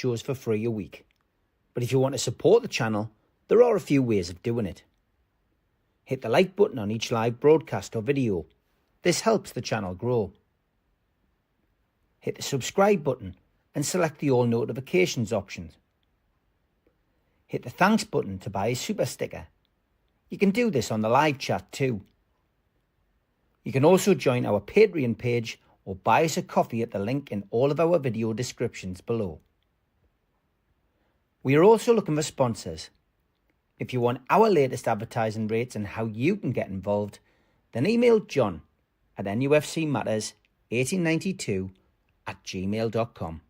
shows for free a week. But if you want to support the channel, there are a few ways of doing it. Hit the like button on each live broadcast or video. This helps the channel grow. Hit the subscribe button and select the all notifications option. Hit the thanks button to buy a super sticker. You can do this on the live chat too. You can also join our Patreon page or buy us a coffee at the link in all of our video descriptions below. We are also looking for sponsors. If you want our latest advertising rates and how you can get involved, then email John at nufcmatters1892@gmail.com.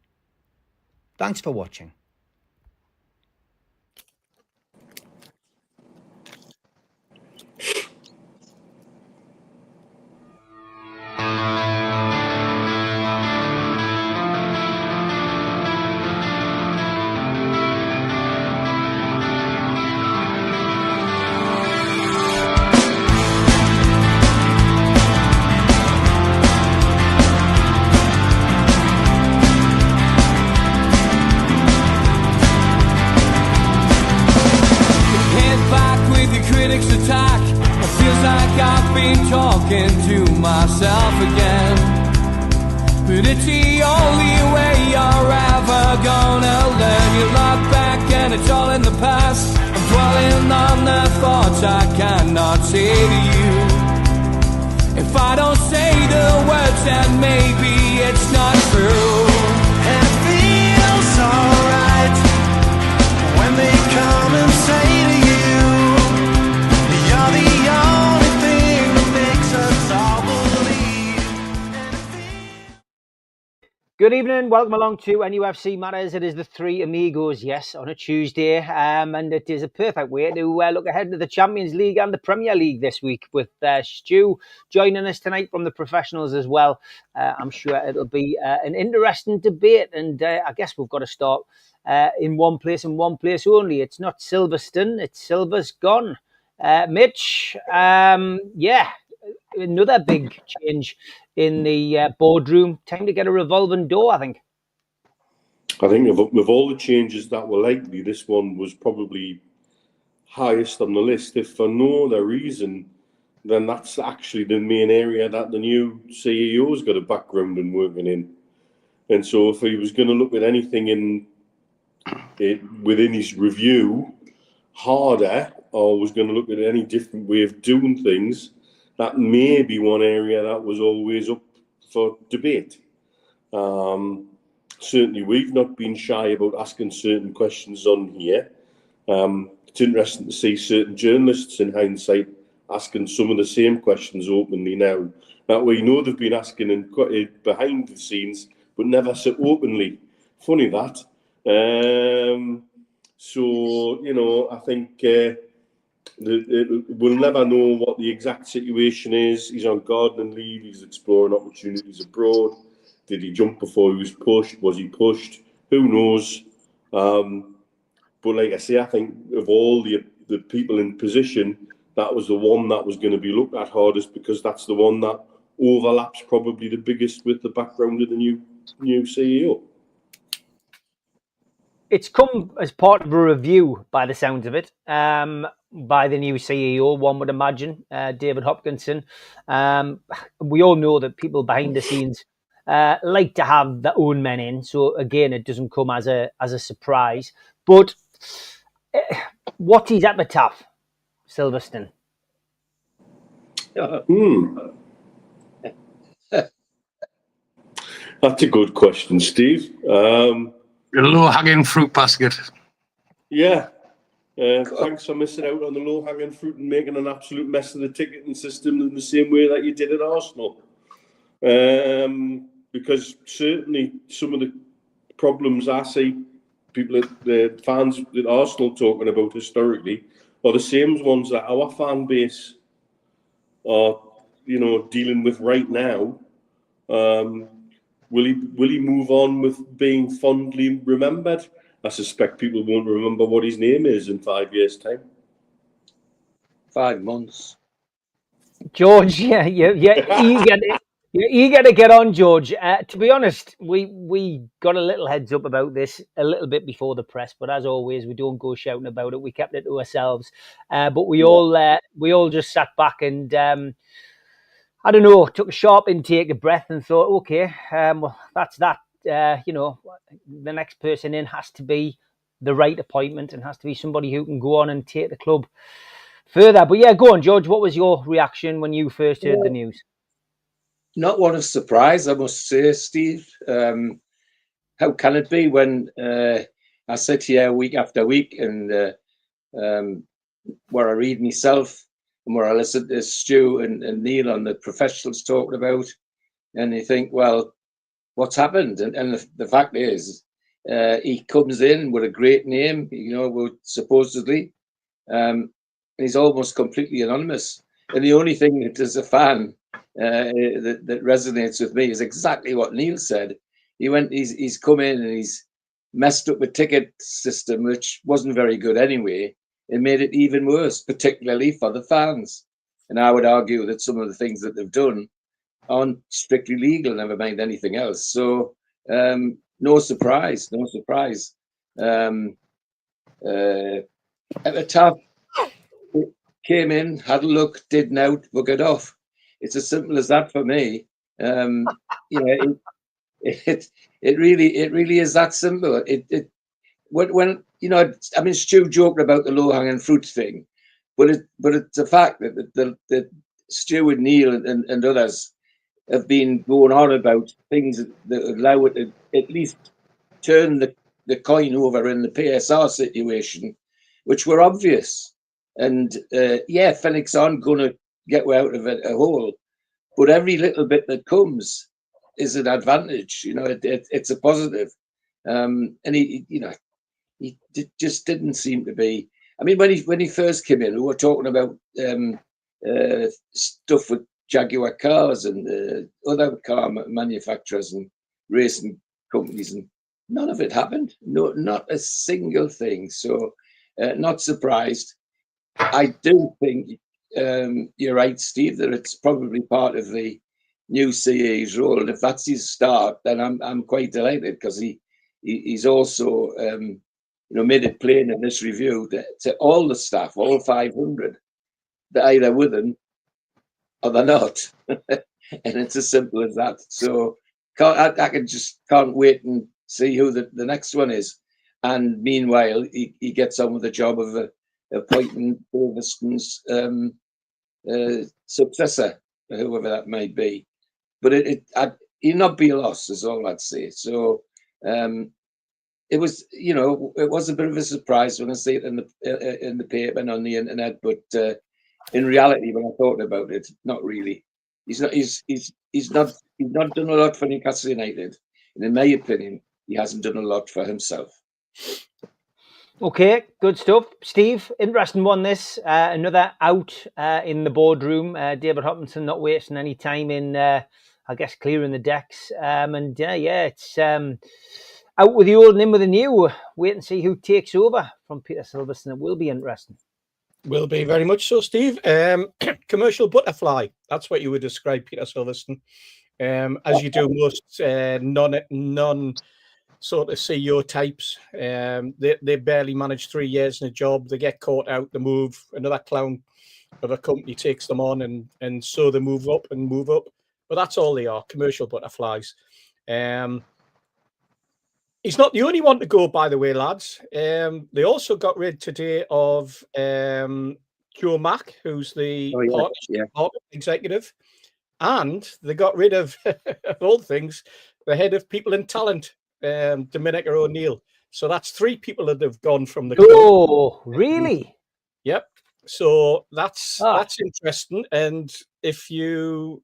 Thanks for watching. Talking to myself again, but it's the only way you're ever gonna learn. You look back and it's all in the past. I'm dwelling on the thoughts I cannot say to you. If I don't say the words, then maybe it's not true. And it feels alright when they come and say to you, you're the only thing that makes us all believe. Good evening, welcome along to NUFC Matters. It is the three Amigos, yes, on a Tuesday, and it is a perfect way to look ahead to the Champions League and the Premier League this week with Stu joining us tonight from the professionals as well. I'm sure it'll be an interesting debate, and I guess we've got to start in one place and one place only. It's not Silverstone, it's Silver's gone. Mitch, another big change in the boardroom. Time to get a revolving door, I think. I think of all the changes that were likely, this one was probably highest on the list. If for no other reason, then that's actually the main area that the new CEO's got a background in working in. And so if he was going to look at anything within his review harder, or was going to look at any different way of doing things, that may be one area that was always up for debate. Certainly, we've not been shy about asking certain questions on here. It's interesting to see certain journalists, in hindsight, asking some of the same questions openly now. That we know they've been asking behind the scenes, but never so openly. Funny that. So, I think we'll never know what the exact situation is. He's on gardening leave. He's exploring opportunities abroad. Did he jump before he was pushed? Was he pushed? Who knows? But like I say, I think of all the people in position, that was the one that was going to be looked at hardest, because that's the one that overlaps probably the biggest with the background of the new CEO. It's come as part of a review, by the sounds of it, by the new CEO, one would imagine, David Hopkinson. We all know that people behind the scenes like to have their own men in. So, again, it doesn't come as a surprise. But what's his epitaph, Silverstone? That's a good question, Steve. A low-hanging fruit basket. Yeah. Thanks for missing out on the low-hanging fruit and making an absolute mess of the ticketing system in the same way that you did at Arsenal. Because certainly some of the problems I see the fans at Arsenal talking about historically are the same ones that our fan base are, dealing with right now. Will he move on with being fondly remembered? I suspect people won't remember what his name is in 5 years' time. 5 months. George, yeah, eager You got to get on, George. To be honest, we got a little heads up about this a little bit before the press, but as always, we don't go shouting about it. We kept it to ourselves. But we all just sat back and I don't know, took a sharp intake of breath and thought, okay, well, that's that. The next person in has to be the right appointment and has to be somebody who can go on and take the club further. But yeah, go on, George. What was your reaction when you first heard the news? Not one of surprise, I must say, Steve. How can it be when I sit here week after week and where I read myself and where I listen to Stu and Neil on the professionals talking about, and you think, well, what's happened? And the fact is, he comes in with a great name, supposedly. He's almost completely anonymous. And the only thing that, as a fan, that resonates with me is exactly what Neil said. He's come in and he's messed up the ticket system, which wasn't very good anyway, and made it even worse, particularly for the fans. And I would argue that some of the things that they've done aren't strictly legal, never mind anything else. So no surprise. At the top, came in, had a look, didn't out, buggered off. It's as simple as that for me. It really is that simple. When Stu joked about the low hanging fruit thing, but it's a fact that Stu and Neil and others have been going on about things that allow it to at least turn the coin over in the PSR situation, which were obvious. And Phoenix aren't going to get out of it a hole, but every little bit that comes is an advantage. It's a positive. And he just didn't seem to be. I mean, when he first came in, we were talking about stuff with Jaguar cars and other car manufacturers and racing companies, and none of it happened. No, not a single thing. So, not surprised. I do think you're right, Steve, that it's probably part of the new CA's role. And if that's his start, then I'm quite delighted, because he's also made it plain in this review to all the staff, all 500, that either with him or they're not. And it's as simple as that. So I can't wait and see who the next one is. And meanwhile, he gets on with the job of appointing Silverstone's successor, whoever that may be. But he'll not be a loss, is all I'd say. So it was a bit of a surprise when I see it in the paper and on the internet. But in reality, when I thought about it, not really. He's not done a lot for Newcastle United, and in my opinion, he hasn't done a lot for himself. Okay, good stuff. Steve, interesting one this. Another out in the boardroom. David Hopkinson not wasting any time in, I guess, clearing the decks. It's out with the old and in with the new. Wait and see who takes over from Peter Silverstone. It will be interesting. Will be very much so, Steve. Commercial butterfly. That's what you would describe Peter Silverstone. As you do most non sort of CEO types. They barely manage 3 years in a job. They get caught out, they move. Another clown of a company takes them on, and so they move up. But that's all they are, commercial butterflies. He's not the only one to go, by the way, lads. They also got rid today of Joe Mack, who's the partner executive. And they got rid of, of all things, the head of people and talent, Dominica O'Neill. So that's 3 people that have gone from the club. Oh, really? Yep. So that's interesting. And if you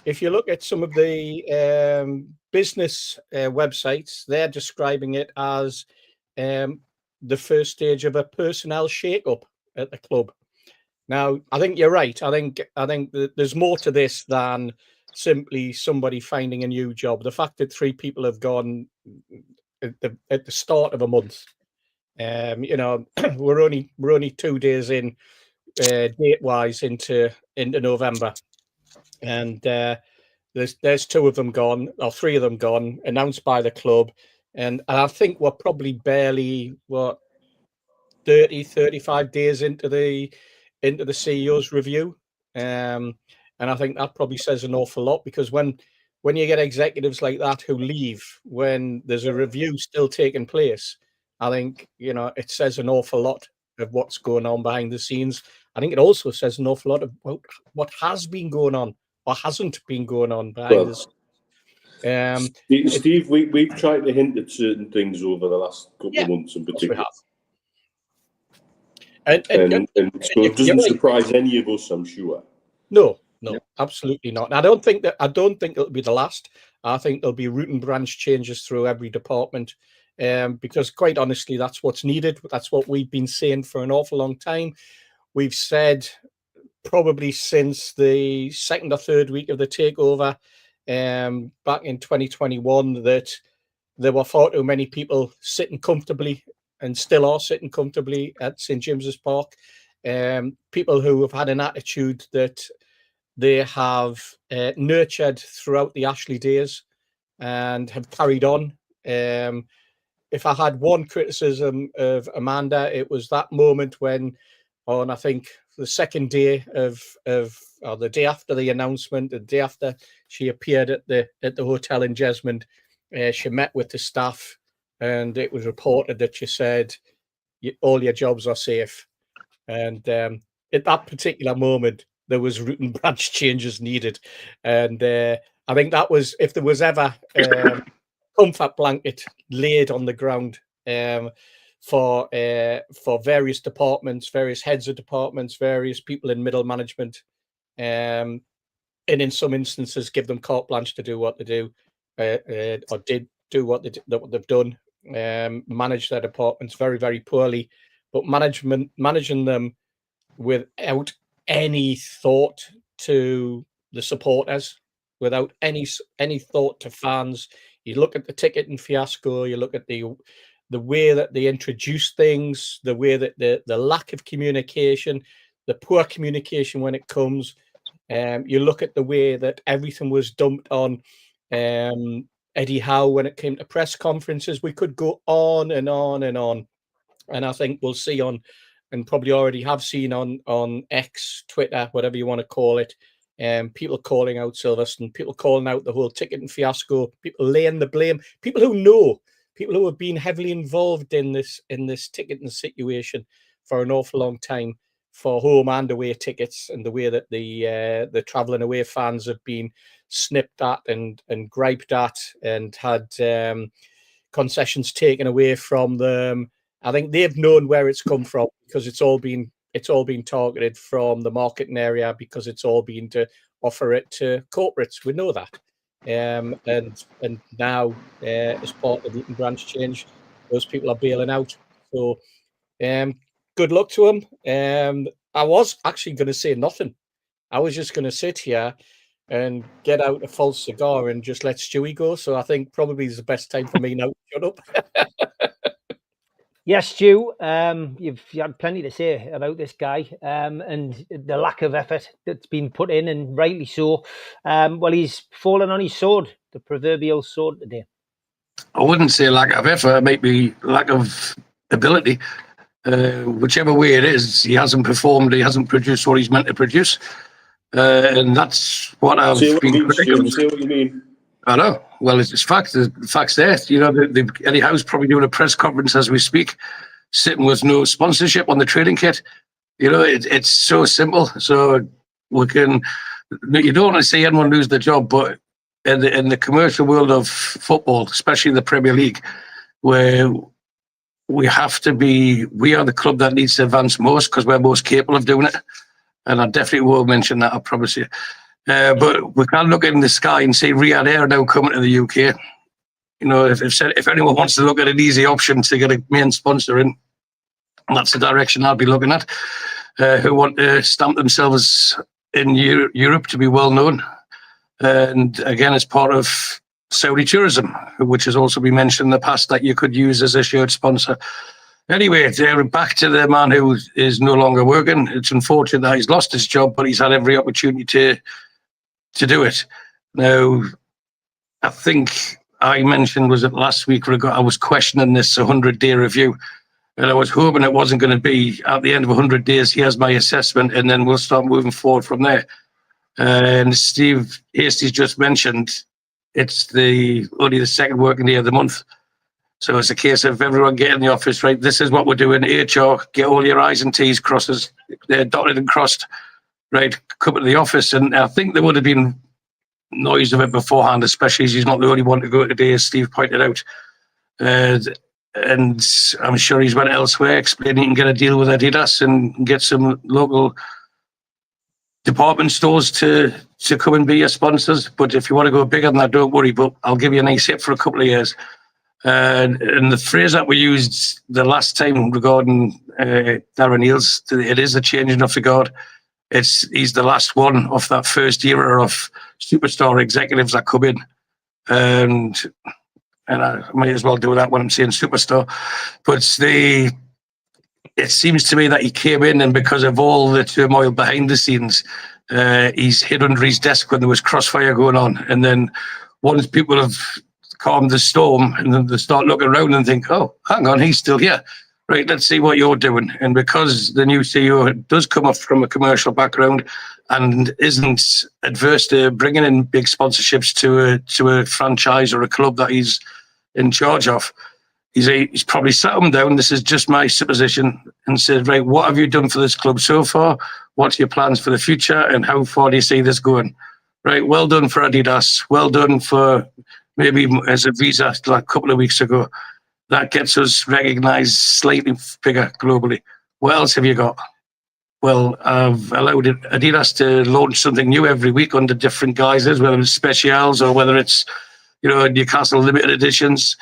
look at some of the business websites, they're describing it as the first stage of a personnel shake-up at the club. Now, I think you're right. I think that there's more to this than simply somebody finding a new job. The fact that 3 people have gone at the start of a month, we're only 2 days in, date-wise, into November, and There's 2 of them gone, or 3 of them gone, announced by the club, and I think we're probably barely 35 days into the CEO's review, and I think that probably says an awful lot, because when you get executives like that who leave when there's a review still taking place, I think it says an awful lot of what's going on behind the scenes. I think it also says an awful lot of what has been going on or hasn't been going on behind the scenes. Steve, we've tried to hint at certain things over the last couple of months in particular. And so it doesn't surprise any of us, I'm sure. No, absolutely not. And I don't think it'll be the last. I think there'll be root and branch changes through every department, because quite honestly, that's what's needed. That's what we've been saying for an awful long time. We've said probably since the 2nd or 3rd week of the takeover, back in 2021, that there were far too many people sitting comfortably, and still are sitting comfortably at St James's Park. People who have had an attitude that they have nurtured throughout the Ashley days and have carried on. If I had one criticism of Amanda, it was that moment when, on I think the 2nd day or the day after the announcement, the day after she appeared at the hotel in Jesmond, she met with the staff, and it was reported that she said, all your jobs are safe. And at that particular moment, there was root and branch changes needed. And I think that was, if there was ever a comfort blanket laid on the ground for various departments, various heads of departments, various people in middle management, and in some instances give them carte blanche to do what they do, or did do what they've done, manage their departments very, very poorly, but managing them without any thought to the supporters, without any thought to fans. You look at the ticketing fiasco, you look at the way that they introduce things, the way that the lack of communication, the poor communication when it comes. You look at the way that everything was dumped on Eddie Howe when it came to press conferences. We could go on and on and on. And I think we'll see on, and probably already have seen on X, Twitter, whatever you want to call it, people calling out Silverstone, people calling out the whole ticketing fiasco, people laying the blame, people who have been heavily involved in this ticketing situation for an awful long time, for home and away tickets, and the way that the travelling away fans have been snipped at and griped at, and had concessions taken away from them. I think they've known where it's come from, because it's all been targeted from the marketing area, because it's all been to offer it to corporates. We know that. And now, as part of the root and branch change, those people are bailing out. So good luck to them. I was actually going to say nothing. I was just going to sit here and get out a false cigar and just let Stewie go. So I think probably is the best time for me now to shut up. Yes, Stu, you've had plenty to say about this guy, and the lack of effort that's been put in, and rightly so. Well, he's fallen on his sword, the proverbial sword today. I wouldn't say lack of effort, it might be lack of ability. Whichever way it is, he hasn't performed, he hasn't produced what he's meant to produce. And that's what I've been critical of. Say what you mean. I know. Well, it's fact. The fact's there. You know, Eddie Howe's probably doing a press conference as we speak, sitting with no sponsorship on the training kit. You know, it's so simple. So we can. You don't want to see anyone lose their job, but in the commercial world of football, especially the Premier League, where we have to be, we are the club that needs to advance most because we're most capable of doing it. And I definitely will mention that, I promise you. But we can't look in the sky and see Riyadh Air now coming to the UK. You know, if anyone wants to look at an easy option to get a main sponsor in, that's the direction I'll be looking at. Who want to stamp themselves in Europe to be well known. And again, as part of Saudi tourism, which has also been mentioned in the past that you could use as a shirt sponsor. Anyway, back to the man who is no longer working. It's unfortunate that he's lost his job, but he's had every opportunity to do it. Now, I think I mentioned, was it last week, I was questioning this 100-day review, and I was hoping it wasn't going to be at the end of 100 days, here's my assessment, and then we'll start moving forward from there. And Steve Hastie's just mentioned it's only the second working day of the month. So it's a case of everyone get in the office, right? This is what we're doing. HR, get all your I's and T's crosses, dotted and crossed, right? Come to the office. And I think there would have been noise of it beforehand, especially as he's not the only one to go today, as Steve pointed out. And I'm sure he's went elsewhere, explaining he can get a deal with Adidas and get some local department stores to come and be your sponsors. But if you want to go bigger than that, don't worry, but I'll give you a nice hit for a couple of years. And the phrase that we used the last time regarding Darren Eales, it is a change enough regard. He's the last one of that first era of superstar executives that come in. And I might as well do that when I'm saying superstar. But it seems to me that he came in, and because of all the turmoil behind the scenes, he's hid under his desk when there was crossfire going on. And then once people have calmed the storm, and then they start looking around and think, oh, hang on, he's still here. Right, let's see what you're doing. And because the new CEO does come up from a commercial background and isn't adverse to bringing in big sponsorships to a franchise or a club that he's in charge of, he's probably sat them down, this is just my supposition, and said, right, what have you done for this club so far? What's your plans for the future? And how far do you see this going? Right, well done for Adidas. Well done for maybe as a Visa like a couple of weeks ago. That gets us recognised slightly bigger globally. What else have you got? Well, I've allowed Adidas to launch something new every week under different guises, whether it's specials or whether it's, Newcastle limited editions.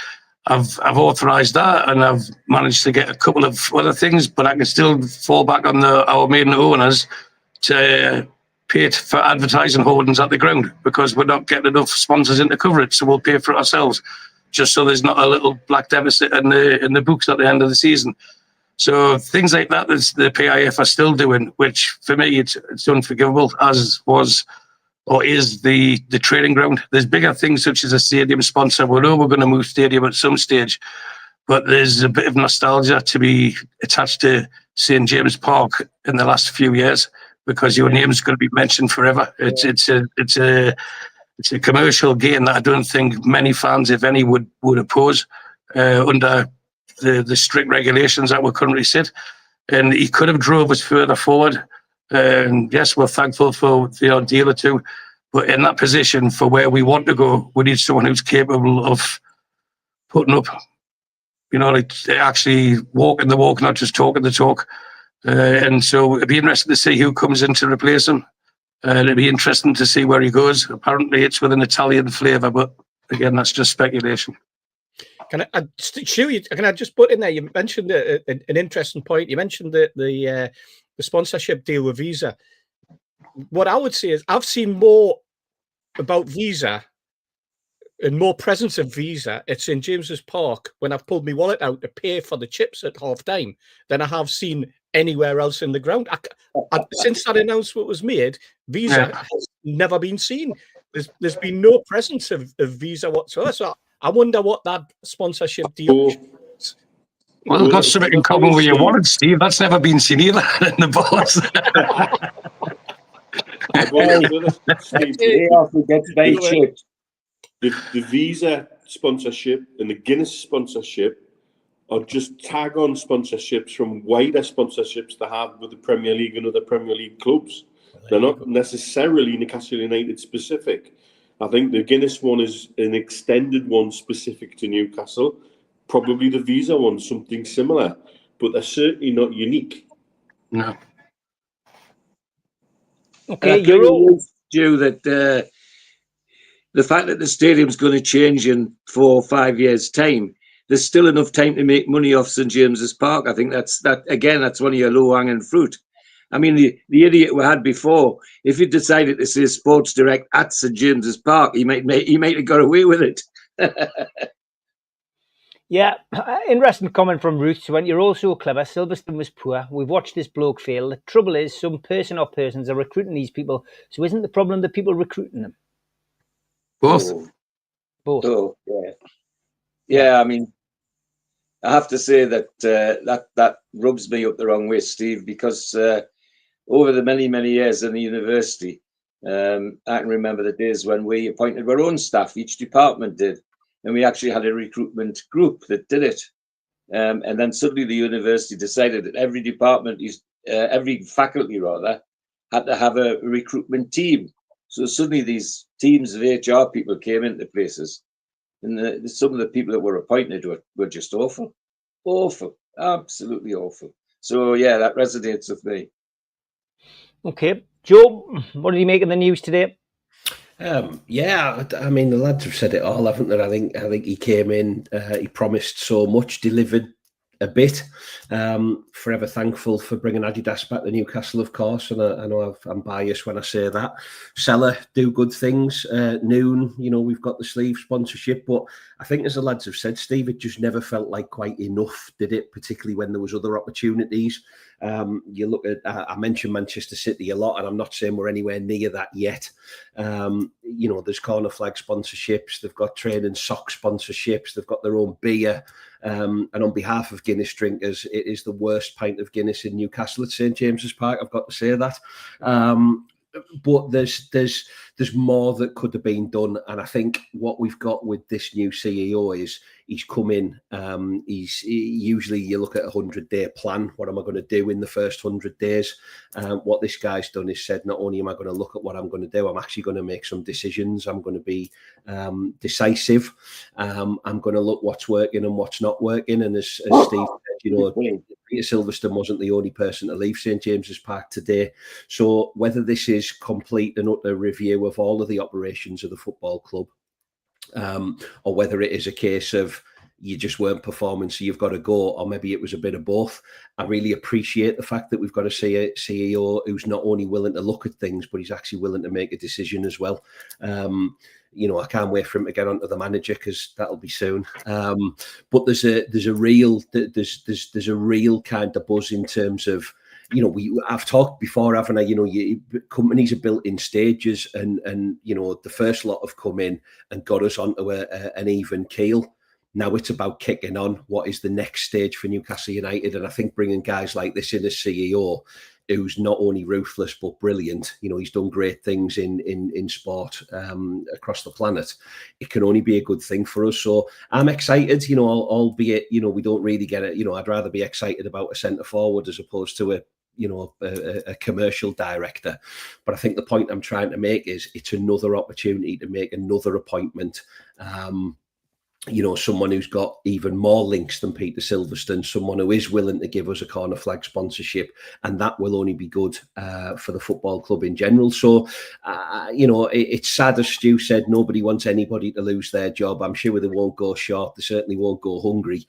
I've authorised that, and I've managed to get a couple of other things, but I can still fall back on our main owners to pay for advertising holdings at the ground, because we're not getting enough sponsors in to cover it, so we'll pay for it ourselves, just so there's not a little black deficit in the books at the end of the season. So things like that the PIF are still doing, which for me it's unforgivable, as was or is the training ground. There's bigger things such as a stadium sponsor. We know we're going to move stadium at some stage, but there's a bit of nostalgia to be attached to St. James Park in the last few years, because your name's going to be mentioned forever. It's a commercial gain that I don't think many fans, if any, would oppose under the strict regulations that we currently sit. And he could have drove us further forward. And yes, we're thankful for the deal or two, but in that position for where we want to go, we need someone who's capable of putting up, like actually walking the walk, not just talking the talk. And so it'd be interesting to see who comes in to replace him. And it'd be interesting to see where he goes. Apparently, it's with an Italian flavour, but again, that's just speculation. Can I just put in there? You mentioned an interesting point. You mentioned the sponsorship deal with Visa. What I would say is I've seen more about Visa and more presence of Visa at St. James's Park when I've pulled my wallet out to pay for the chips at half time than I have seen anywhere else in the ground. Since that announcement was made, Visa has never been seen. There's been no presence of Visa whatsoever. So I wonder what that sponsorship deal is. Well, they've got something in common with your wallet, Steve. That's never been seen either in the boss. The Visa sponsorship and the Guinness sponsorship are just tag-on sponsorships from wider sponsorships they have with the Premier League and other Premier League clubs. They're not necessarily Newcastle United specific. I think the Guinness one is an extended one specific to Newcastle. Probably the Visa one, something similar, but they're certainly not unique. No. Okay, you're all due that the fact that the stadium's going to change in 4 or 5 years' time, there's still enough time to make money off St. James's Park. I think that's one of your low-hanging fruit. I mean, the idiot we had before, if he decided to say Sports Direct at St. James's Park, he might have got away with it. Yeah, interesting comment from Ruth. She went, "You're all so clever. Silverstone was poor. We've watched this bloke fail. The trouble is some person or persons are recruiting these people. So isn't the problem the people recruiting them?" Both. Both. Oh, yeah. I mean, I have to say that that rubs me up the wrong way, Steve, because over the many years in the university, I can remember the days when we appointed our own staff. Each department did, and we actually had a recruitment group that did it. And then suddenly the university decided that every department, every faculty rather, had to have a recruitment team. So suddenly these teams of HR people came into places, and some of the people that were appointed were just awful, absolutely awful. So yeah, that resonates with me. Okay, Joe, what did you make of the news today? Yeah, I mean the lads have said it all, haven't they? I think he came in, he promised so much, delivered a bit. Forever thankful for bringing Adidas back to Newcastle, of course, and I know I'm biased when I say that. Seller do good things. Noon, we've got the sleeve sponsorship, but I think as the lads have said, Steve, it just never felt like quite enough, did it? Particularly when there was other opportunities. You look at, I mentioned Manchester City a lot, and I'm not saying we're anywhere near that yet. There's corner flag sponsorships, they've got training sock sponsorships, they've got their own beer. And on behalf of Guinness drinkers, it is the worst pint of Guinness in Newcastle at St James's Park. I've got to say that. But there's more that could have been done, and I think what we've got with this new CEO is he's come in. Usually you look at a 100-day plan. What am I going to do in the first 100 days? What this guy's done is said, not only am I going to look at what I'm going to do, I'm actually going to make some decisions. I'm going to be decisive. I'm going to look what's working and what's not working. And as Steve said, Peter Silverstone wasn't the only person to leave St James's Park today. So whether this is complete and utter review of all of the operations of the football club, or whether it is a case of you just weren't performing, so you've got to go, or maybe it was a bit of both. I really appreciate the fact that we've got a CEO who's not only willing to look at things, but he's actually willing to make a decision as well. I can't wait for him to get onto the manager, because that'll be soon. But there's a real kind of buzz in terms of, I've talked before, haven't I? Companies are built in stages, and the first lot have come in and got us onto an even keel. Now it's about kicking on. What is the next stage for Newcastle United? And I think bringing guys like this in as CEO, who's not only ruthless but brilliant, he's done great things in sport across the planet. It can only be a good thing for us. So I'm excited, albeit, we don't really get it. I'd rather be excited about a centre forward as opposed to a commercial director. But I think the point I'm trying to make is it's another opportunity to make another appointment. Someone who's got even more links than Peter Silverstone, someone who is willing to give us a corner flag sponsorship, and that will only be good for the football club in general. So, it's sad, as Stu said, nobody wants anybody to lose their job. I'm sure they won't go short. They certainly won't go hungry.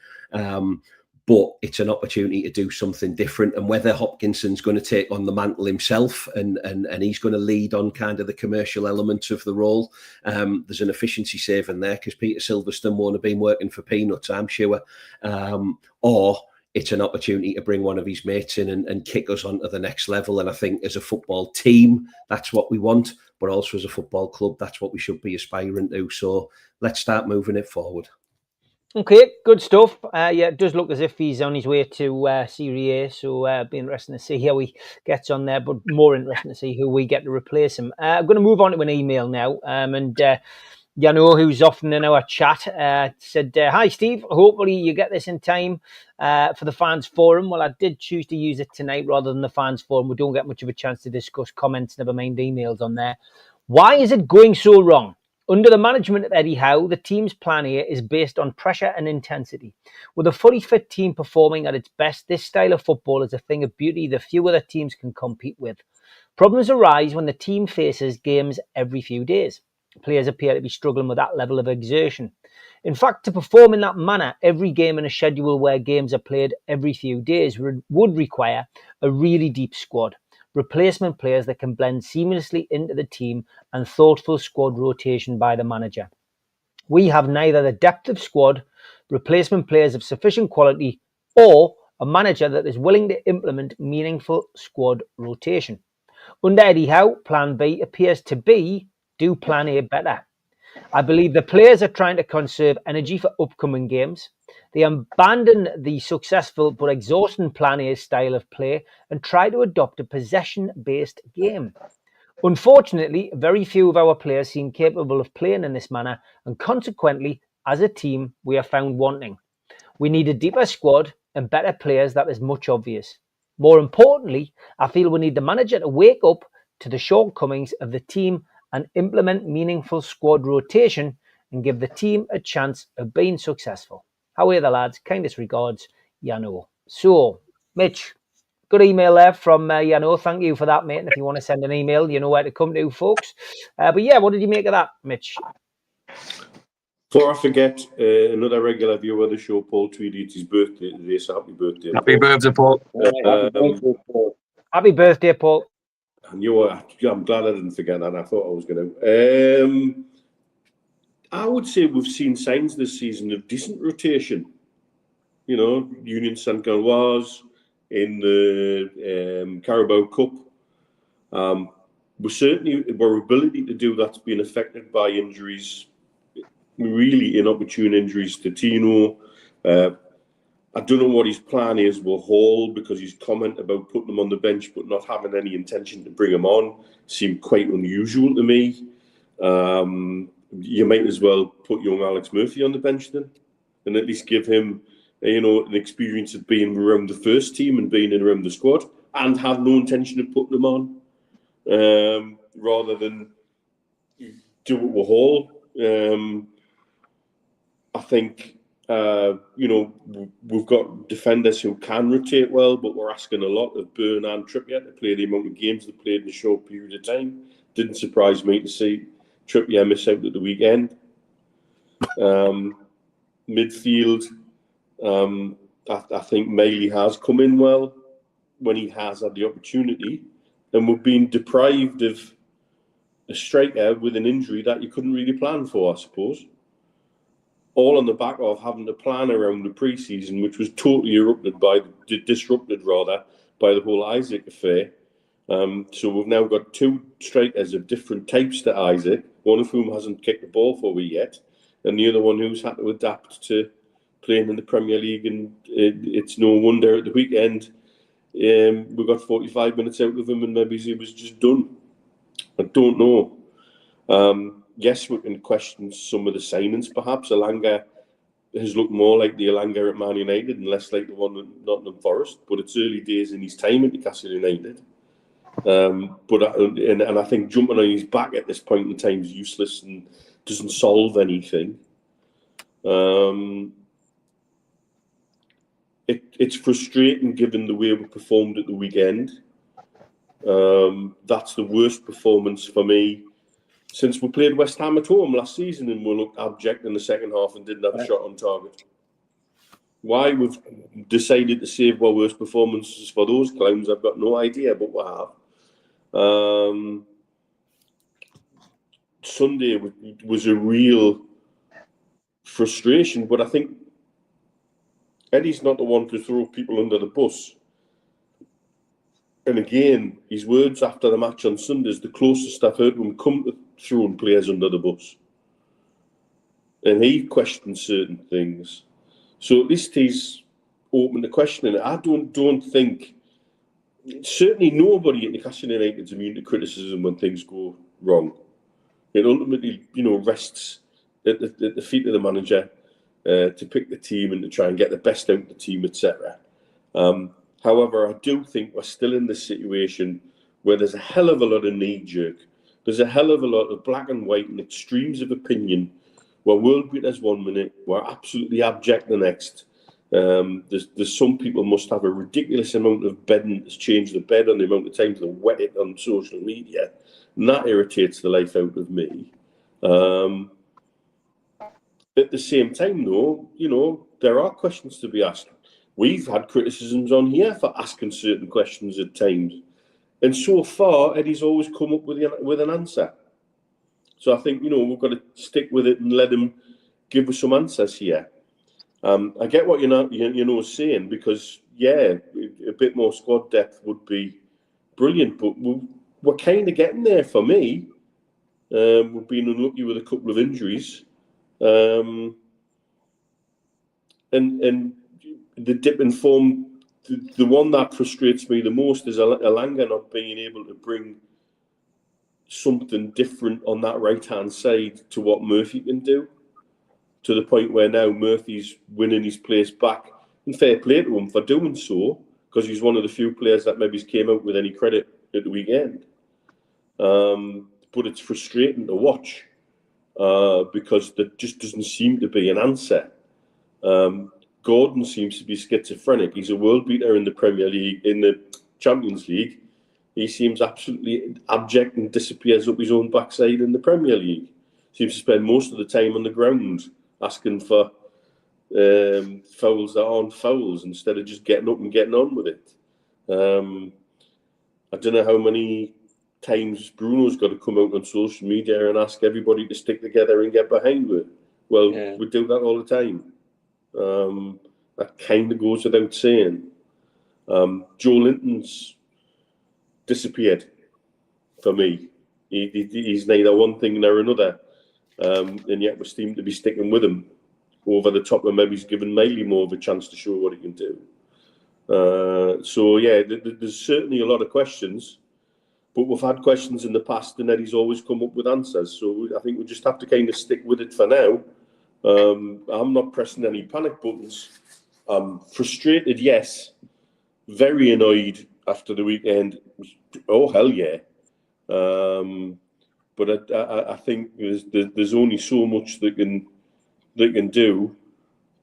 But it's an opportunity to do something different. And whether Hopkinson's going to take on the mantle himself and he's going to lead on kind of the commercial elements of the role, there's an efficiency saving there, because Peter Silverstone won't have been working for peanuts, I'm sure. Or it's an opportunity to bring one of his mates in and kick us onto the next level. And I think as a football team, that's what we want. But also as a football club, that's what we should be aspiring to. So let's start moving it forward. Okay, good stuff. It does look as if he's on his way to Serie A, so it'll be interesting to see how he gets on there, but more interesting to see who we get to replace him. I'm going to move on to an email now, and Jano, who's often in our chat, said, "Hi, Steve. Hopefully you get this in time for the fans forum." Well, I did choose to use it tonight rather than the fans forum. We don't get much of a chance to discuss comments, never mind emails on there. Why is it going so wrong? Under the management of Eddie Howe, the team's plan here is based on pressure and intensity. With a fully fit team performing at its best, this style of football is a thing of beauty that few other teams can compete with. Problems arise when the team faces games every few days. Players appear to be struggling with that level of exertion. In fact, to perform in that manner, every game in a schedule where games are played every few days would require a really deep squad. Replacement players that can blend seamlessly into the team, and thoughtful squad rotation by the manager. We have neither the depth of squad, replacement players of sufficient quality, or a manager that is willing to implement meaningful squad rotation. Under Eddie Howe, Plan B appears to be do Plan A better. I believe the players are trying to conserve energy for upcoming games. They abandon the successful but exhausting Plan A style of play and try to adopt a possession-based game. Unfortunately, very few of our players seem capable of playing in this manner, and consequently, as a team, we are found wanting. We need a deeper squad and better players, that is much obvious. More importantly, I feel we need the manager to wake up to the shortcomings of the team and implement meaningful squad rotation and give the team a chance of being successful. How are the lads? Kindest regards, Yano. So, Mitch, good email there from Yano. Thank you for that, mate. And if you want to send an email, you know where to come to, folks. But yeah, what did you make of that, Mitch? Before I forget, another regular viewer of the show, Paul, tweeted his birthday today, so happy birthday, Happy birthday, Paul. Happy birthday, Paul. And I'm glad I didn't forget that. I thought I was going to. I would say we've seen signs this season of decent rotation. You know, Union St. Galois in the Carabao Cup. Our ability to do that's been affected by injuries, really inopportune injuries to Tino. I don't know what his plan is with Hall, because his comment about putting him on the bench but not having any intention to bring him on seemed quite unusual to me. You might as well put young Alex Murphy on the bench then, and at least give him, an experience of being around the first team and being around the squad, and have no intention of putting him on, rather than do it with Hall. I think, we've got defenders who can rotate well, but we're asking a lot of Burn and Trippier to play the amount of games they played in a short period of time. Didn't surprise me to see Trippier miss out at the weekend. Midfield, I think Maley has come in well when he has had the opportunity, and we've been deprived of a striker with an injury that you couldn't really plan for, I suppose. All on the back of having to plan around the pre-season, which was totally disrupted by the whole Isaac affair. So we've now got two strikers of different types to Isaac, one of whom hasn't kicked the ball for me yet, and the other one who's had to adapt to playing in the Premier League. And it's no wonder at the weekend we got 45 minutes out of him, and maybe he was just done. I don't know. Yes, we can question some of the signings, perhaps. Elanga has looked more like the Elanga at Man United and less like the one at Nottingham Forest, but it's early days in his time at Newcastle United. But I think jumping on his back at this point in time is useless and doesn't solve anything. It's frustrating given the way we performed at the weekend. That's the worst performance for me since we played West Ham at home last season, and we looked abject in the second half and didn't have a shot on target. Why we've decided to save our worst performances for those clowns, I've got no idea, but we have. Sunday was a real frustration, but I think Eddie's not the one to throw people under the bus. And again, his words after the match on Sunday is the closest I've heard him come to throwing players under the bus. And he questioned certain things. So at least he's open to questioning it. I don't think, certainly nobody at Newcastle United is immune to criticism when things go wrong. It ultimately, rests at the feet of the manager to pick the team and to try and get the best out of the team, etc. However, I do think we're still in this situation where there's a hell of a lot of knee-jerk. There's a hell of a lot of black and white and extremes of opinion. We're world beaters 1 minute, we're absolutely abject the next. There's some people must have a ridiculous amount of bedding to change the bed on the amount of times they wet it on social media. And that irritates the life out of me. At the same time, though, there are questions to be asked. We've had criticisms on here for asking certain questions at times. And so far, Eddie's always come up with an answer. So I think, we've got to stick with it and let him give us some answers here. I get what you're saying, because, a bit more squad depth would be brilliant. But we're kind of getting there for me. We've been unlucky with a couple of injuries. And the dip in form, the one that frustrates me the most is Elanga not being able to bring something different on that right-hand side to what Murphy can do, to the point where now Murphy's winning his place back. And fair play to him for doing so, because he's one of the few players that maybe came out with any credit at the weekend. But it's frustrating to watch because there just doesn't seem to be an answer. Gordon seems to be schizophrenic. He's a world beater in the Premier League, in the Champions League. He seems absolutely abject and disappears up his own backside in the Premier League. Seems to spend most of the time on the ground asking for fouls that aren't fouls instead of just getting up and getting on with it. I don't know how many times Bruno's got to come out on social media and ask everybody to stick together and get behind it. Well, we do that all the time. That kind of goes without saying. Joe Linton's disappeared for me. He's neither one thing nor another, and yet we seem to be sticking with him over the top, and maybe he's given Miley more of a chance to show what he can do. So yeah, there's certainly a lot of questions, but we've had questions in the past, and Eddie's always come up with answers. So I think we just have to kind of stick with it for now. I'm not pressing any panic buttons. I'm frustrated, yes. Very annoyed after the weekend. Oh hell yeah! But I think there's only so much they can do.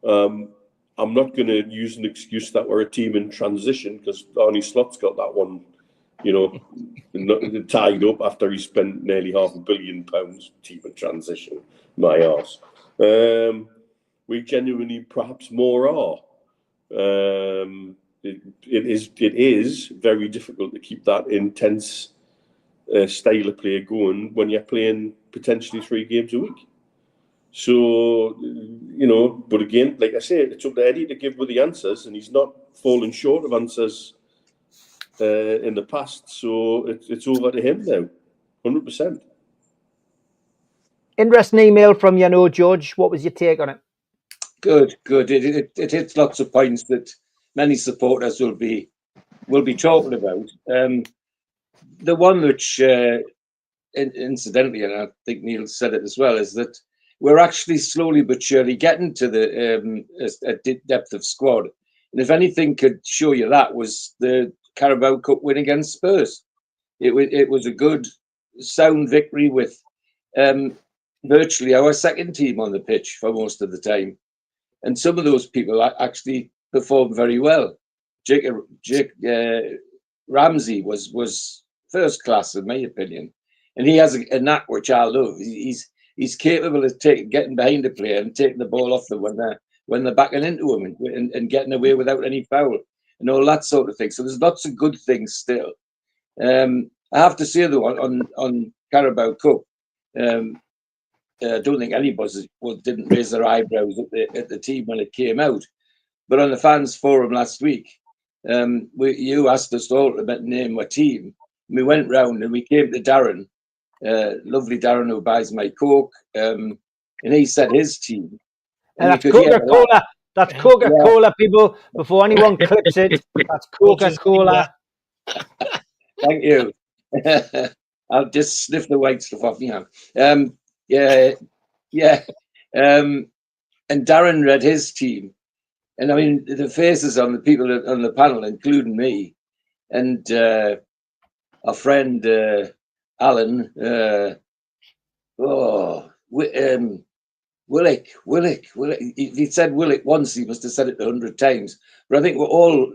I'm not going to use an excuse that we're a team in transition, because Arnie Slot's got that one, tied up after he spent nearly £500 million. Team in transition, my arse. We genuinely perhaps more are. It is very difficult to keep that intense style of play going when you're playing potentially 3 games a week. So, but again, like I say, it's up to Eddie to give with the answers, and he's not fallen short of answers in the past. So it's over to him now, 100%. Interesting email from George. What was your take on it? Good. It hits lots of points that many supporters will be talking about. The one which, incidentally, and I think Neil said it as well, is that we're actually slowly but surely getting to the depth of squad. And if anything could show you that, was the Carabao Cup win against Spurs. It was a good, sound victory with virtually our second team on the pitch for most of the time. And some of those people actually performed very well. Jake Ramsey was first class, in my opinion. And he has a knack which I love. He's capable of getting behind a player and taking the ball off them when they're backing into him and getting away without any foul and all that sort of thing. So there's lots of good things still. I have to say though, on Carabao Cup, I don't think anybody didn't raise their eyebrows at the team when it came out. But on the fans forum last week, you asked us all to name a team. We went round and we came to Darren, lovely Darren who buys my Coke, and he said his team. And that's Coca-Cola. That's Coca-Cola, people. Before anyone clips it, that's Coca-Cola. Thank you. I'll just sniff the white stuff off my hand. Yeah. And Darren read his team. And I mean, the faces on the people on the panel, including me, and our friend Alan, Willick. If he said Willick once, he must have said it 100 times. But I think we're all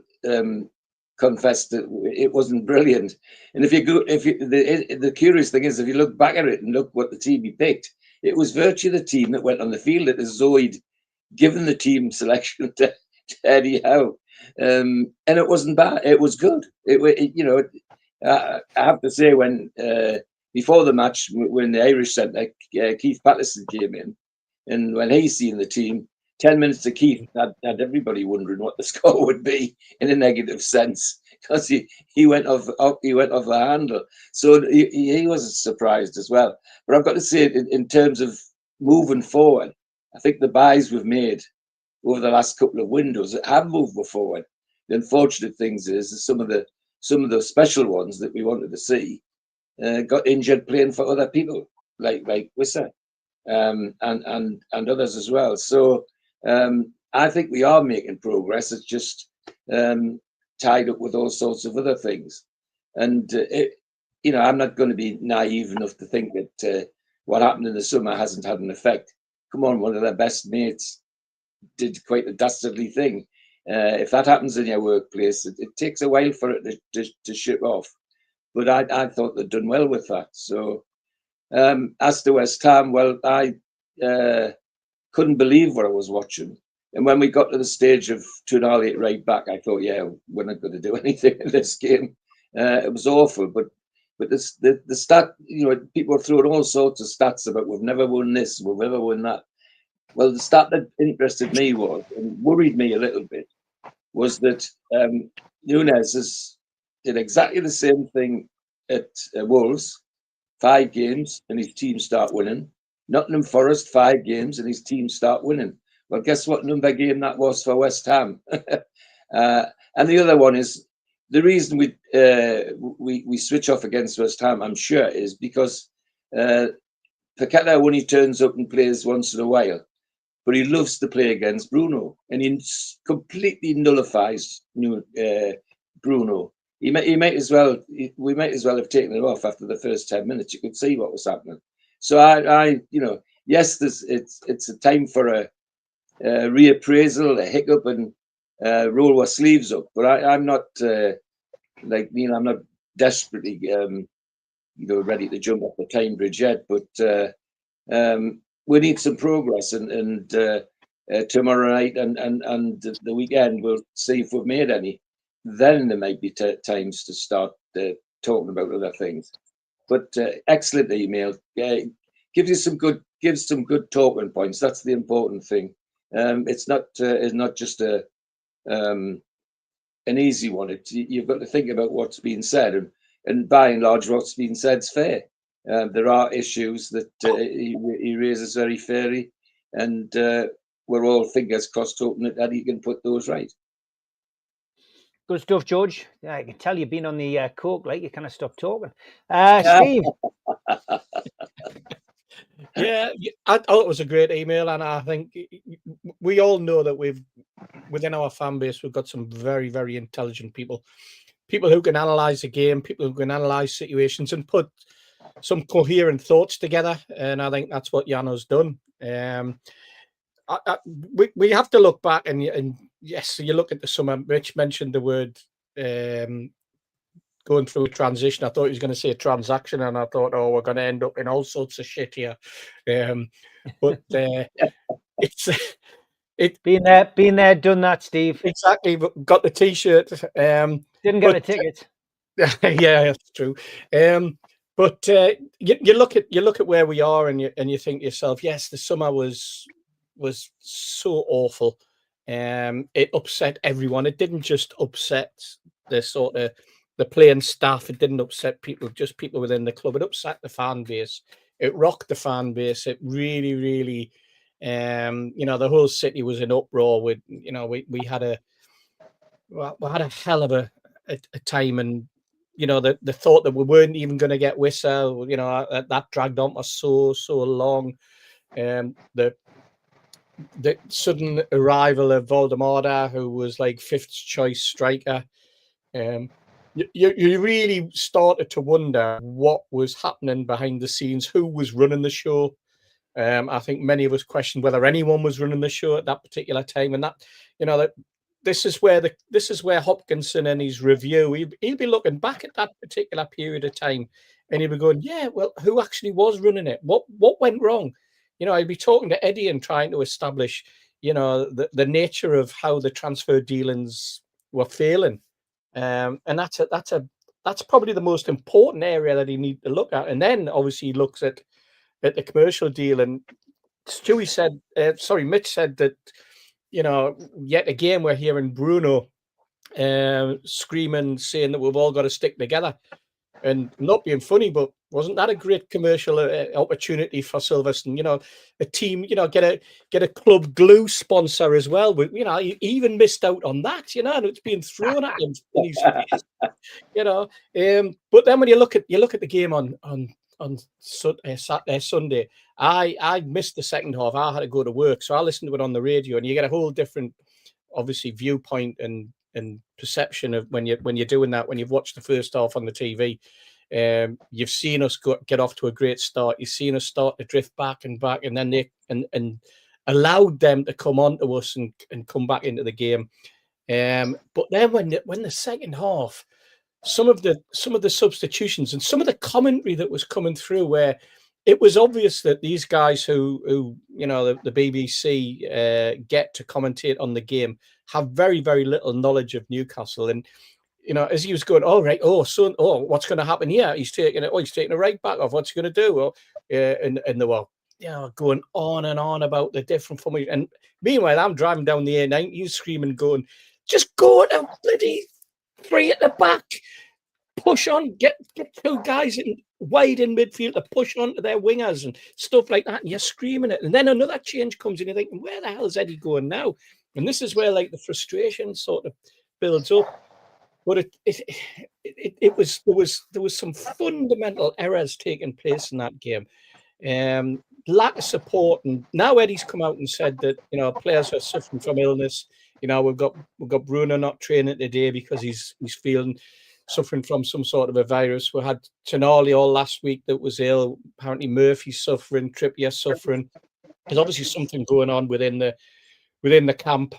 confessed that it wasn't brilliant. And the curious thing is, if you look back at it and look what the team he picked, it was virtually the team that went on the field at the Zoid, given the team selection to Eddie Howe. And it wasn't bad. It was good. I have to say, when before the match, when the Irish centre Keith Patterson came in, and when he seen the team, 10 minutes to Keith had everybody wondering what the score would be in a negative sense, because he went off the handle. So he was surprised as well. But I've got to say, in terms of moving forward, I think the buys we've made over the last couple of windows have moved forward. The unfortunate things is some of the special ones that we wanted to see got injured playing for other people, like Wissa, and others as well. So I think we are making progress. It's just tied up with all sorts of other things. And I'm not going to be naive enough to think that what happened in the summer hasn't had an effect. Come on, one of their best mates did quite a dastardly thing. If that happens in your workplace, it takes a while for it to ship off. But I thought they'd done well with that. So as to West Ham, well, I couldn't believe what I was watching. And when we got to the stage of 2-0 right back, I thought, yeah, we're not going to do anything in this game. It was awful. But the stat, people are throwing all sorts of stats about we've never won this, we've never won that. Well, the stat that interested me and worried me a little bit was that Nunez did exactly the same thing at Wolves, 5 games, and his team start winning. Nottingham Forest, 5 games, and his team start winning. Well, guess what number game that was for West Ham? And the other one is the reason we switch off against West Ham, I'm sure, is because Paqueta only turns up and plays once in a while, but he loves to play against Bruno, and he completely nullifies Bruno. We might as well have taken it off after the first 10 minutes. You could see what was happening. So yes, it's a time for a reappraisal, a hiccup, and roll our sleeves up. But I'm not I'm not desperately ready to jump off the Tyne bridge yet. But we need some progress, and tomorrow night and the weekend we'll see if we've made any. Then there might be times to start talking about other things. But excellent email. Gives some good talking points. That's the important thing. It's not just an easy one. You've got to think about what's being said, and by and large, what's being said is fair. There are issues that he raises very fairly, and we're all fingers crossed hoping that he can put those right. Good stuff, George. Yeah, I can tell you've been on the coke, like you kind of stopped talking. Steve. Yeah, I thought it was a great email, and I think we all know that within our fan base, we've got some very, very intelligent people who can analyze the game, people who can analyze situations and put some coherent thoughts together. And I think that's what Jano's done. We have to look back, and yes, you look at the summer. Rich mentioned the word going through a transition. I thought he was going to say a transaction, and I thought, oh, we're going to end up in all sorts of shit here. But it's been there, done that, Steve. Exactly. Got the T-shirt. Didn't get a ticket. Yeah, that's true. But you look at where we are, and you think to yourself, yes, the summer was so awful. It upset everyone. It didn't just upset the playing staff. It didn't upset just people within the club. It upset the fan base. It rocked the fan base. It really, really, the whole city was in uproar. We had a hell of a time, and the thought that we weren't even going to get Wissa, that dragged on for so long. The sudden arrival of Valdemar, who was like 5th choice striker. You really started to wonder what was happening behind the scenes, who was running the show. I think many of us questioned whether anyone was running the show at that particular time, and that this is where Hopkinson in his review he'll be looking back at that particular period of time, and he'll be going, yeah, well, who actually was running it? What went wrong? I'd be talking to Eddie and trying to establish, the nature of how the transfer dealings were failing. And that's probably the most important area that he needs to look at. And then obviously he looks at the commercial deal. And Mitch said that, yet again, we're hearing Bruno screaming, saying that we've all got to stick together. And not being funny, but wasn't that a great commercial opportunity for Silverstone? You know, a team, you know, get a club glue sponsor as well. But, you know, he even missed out on that. You know, and it's being thrown at him in his face. You know, but then when you look at the game on Saturday, Sunday, I missed the second half. I had to go to work, so I listened to it on the radio, and you get a whole different, obviously, viewpoint and perception of when you're doing that. When you've watched the first half on the TV, you've seen us get off to a great start. You've seen us start to drift back, and then they and allowed them to come on to us and come back into the game. But then when the second half, some of the substitutions and some of the commentary that was coming through, where it was obvious that these guys who you know, the BBC get to commentate on the game have very, very little knowledge of Newcastle. And, you know, as he was going, what's going to happen here? He's taking a right back off. What's he going to do? Well, and they were, you know, going on and on about the different formations. And meanwhile, I'm driving down the A9, he's screaming, going, just go to bloody 3 at the back. Push on, get 2 guys wide in midfield to push on to their wingers and stuff like that. And you're screaming it. And then another change comes in. You're thinking, where the hell is Eddie going now? And this is where, like, the frustration sort of builds up. But there was some fundamental errors taking place in that game. Lack of support. And now Eddie's come out and said that, you know, players are suffering from illness. You know, we've got Bruno not training today because he's suffering from some sort of a virus. We had Tonali all last week that was ill. Apparently Murphy's suffering, Trippier's suffering. There's obviously something going on within the camp.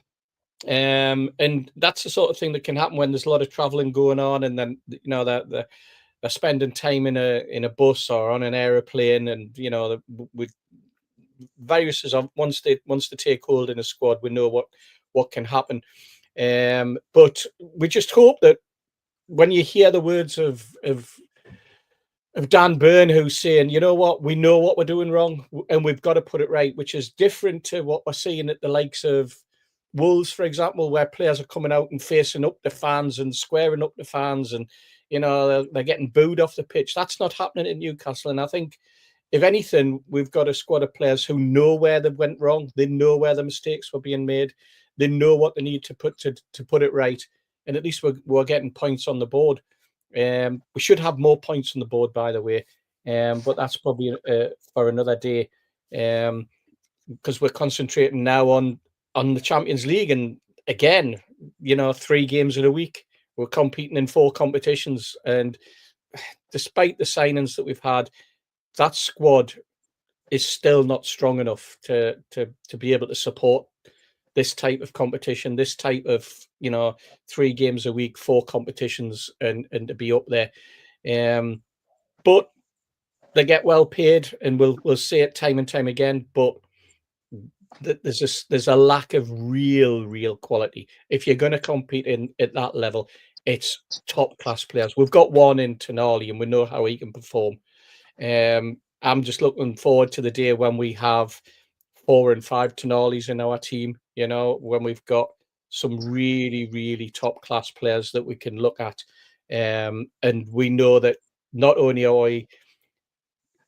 And that's the sort of thing that can happen when there's a lot of traveling going on, and then, you know, they're spending time in a bus or on an aeroplane, and, you know, with viruses, once they take hold in a squad, we know what can happen. But we just hope that when you hear the words of Dan Burn, who's saying, you know what, we know what we're doing wrong and we've got to put it right, which is different to what we're seeing at the likes of Wolves, for example, where players are coming out and facing up the fans and squaring up the fans, and, you know, they're getting booed off the pitch. That's not happening in Newcastle. And I think, if anything, we've got a squad of players who know where they went wrong. They know where the mistakes were being made. They know what they need to put it right. And at least we're getting points on the board. We should have more points on the board, by the way. But that's probably for another day, because we're concentrating now on the Champions League. And again, you know, 3 games in a week. We're competing in 4 competitions. And despite the signings that we've had, that squad is still not strong enough to be able to support this type of competition, this type of, you know, 3 games a week, 4 competitions, and to be up there. But they get well paid, and we'll say it time and time again. But there's a lack of real quality. If you're going to compete at that level, it's top class players. We've got one in Tonali, and we know how he can perform. I'm just looking forward to the day when we have 4 and 5 Tonalis in our team, you know, when we've got some really top class players that we can look at. And we know that not only are we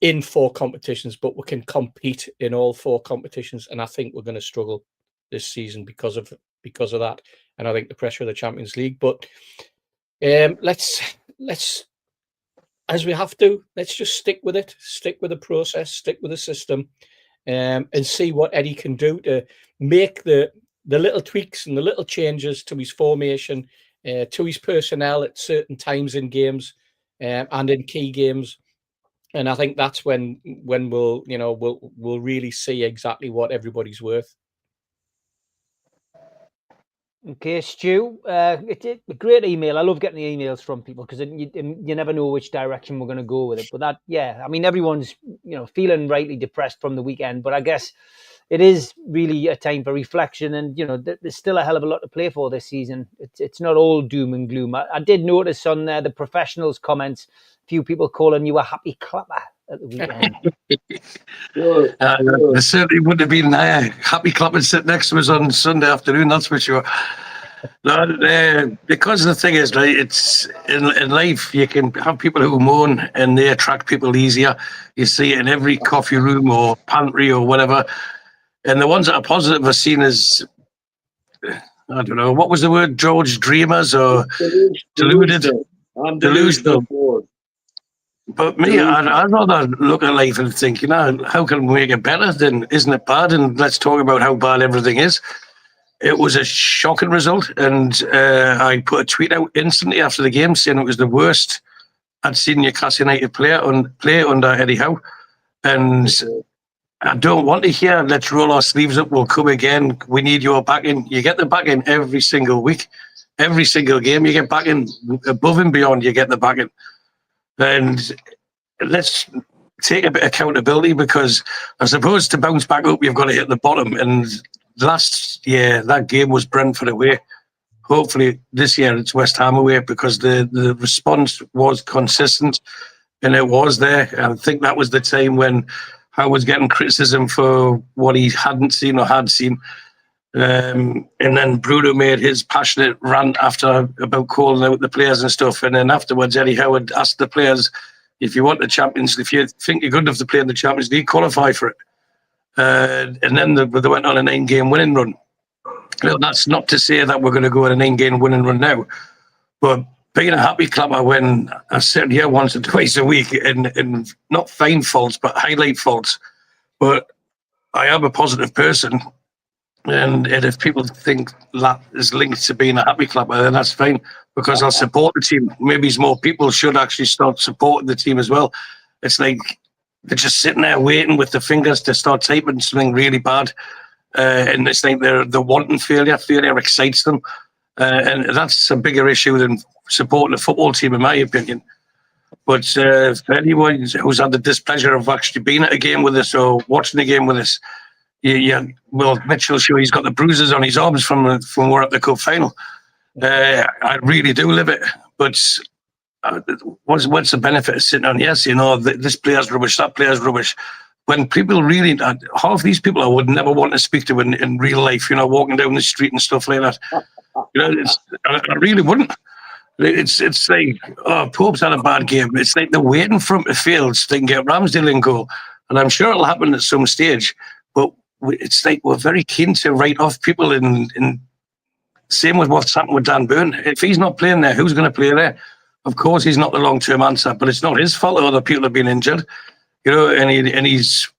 in 4 competitions, but we can compete in all 4 competitions. And I think we're going to struggle this season because of that. And I think the pressure of the Champions League. But let's, as we have to, let's just stick with it, stick with the process, stick with the system, and see what Eddie can do to make the little tweaks and the little changes to his formation, to his personnel at certain times in games, and in key games. And I think that's when we'll really see exactly what everybody's worth. Okay, Stu, it's a great email. I love getting the emails from people because you never know which direction we're going to go with it. But that, yeah, I mean, everyone's, you know, feeling rightly depressed from the weekend, but I guess it is really a time for reflection, and, you know, there's still a hell of a lot to play for this season. It's not all doom and gloom. I did notice on the professionals' comments, a few people calling you a happy clapper at the weekend. There certainly would have been happy clapping sitting next to us on Sunday afternoon, that's for sure. No, because the thing is, right, it's in life, you can have people who moan and they attract people easier. You see it in every coffee room or pantry or whatever. And the ones that are positive are seen as, I don't know, what was the word, George? Dreamers or deluded? I'm delusional. But me, I'd rather look at life and think, how can we make it better? Then isn't it bad? And let's talk about how bad everything is. It was a shocking result, and I put a tweet out instantly after the game saying it was the worst I'd seen Newcastle United play under Eddie Howe. And I don't want to hear, let's roll our sleeves up, we'll come again, we need your backing. You get the backing every single week. Every single game you get backing, above and beyond you get the backing. And let's take a bit of accountability, because I suppose to bounce back up, you've got to hit the bottom. And last year, that game was Brentford away. Hopefully this year it's West Ham away, because the response was consistent and it was there. I think that was the time when I was getting criticism for what he hadn't seen or had seen. And then Bruno made his passionate rant about calling out the players and stuff. And then afterwards, Eddie Howard asked the players, if you want the Champions, if you think you're good enough to play in the Champions League, qualify for it. And then they went on a 9-game winning run. Now, that's not to say that we're going to go on a 9-game winning run now, but being a happy clapper when I sit here once or twice a week and not find faults, but highlight faults. But I am a positive person. And if people think that is linked to being a happy clapper, then that's fine, because I'll support the team. Maybe more people should actually start supporting the team as well. It's like they're just sitting there waiting with the fingers to start typing something really bad. And it's like they're wanting failure. Failure excites them. And that's a bigger issue than supporting a football team, in my opinion. But for anyone who's had the displeasure of actually being at a game with us or watching a game with us, well, Mitchell's sure he's got the bruises on his arms from we're at the cup final. I really do live it. But what's the benefit of sitting on, yes, this player's rubbish, that player's rubbish, when people really, half these people I would never want to speak to in real life, walking down the street and stuff like that. I really wouldn't. It's like, Pope's had a bad game. It's like they're waiting for him to fail so they can get Ramsdale in goal. And I'm sure it'll happen at some stage. But it's like we're very keen to write off people. In same with what's happened with Dan Burn. If he's not playing there, who's going to play there? Of course, he's not the long-term answer, but it's not his fault that other people have been injured. And he's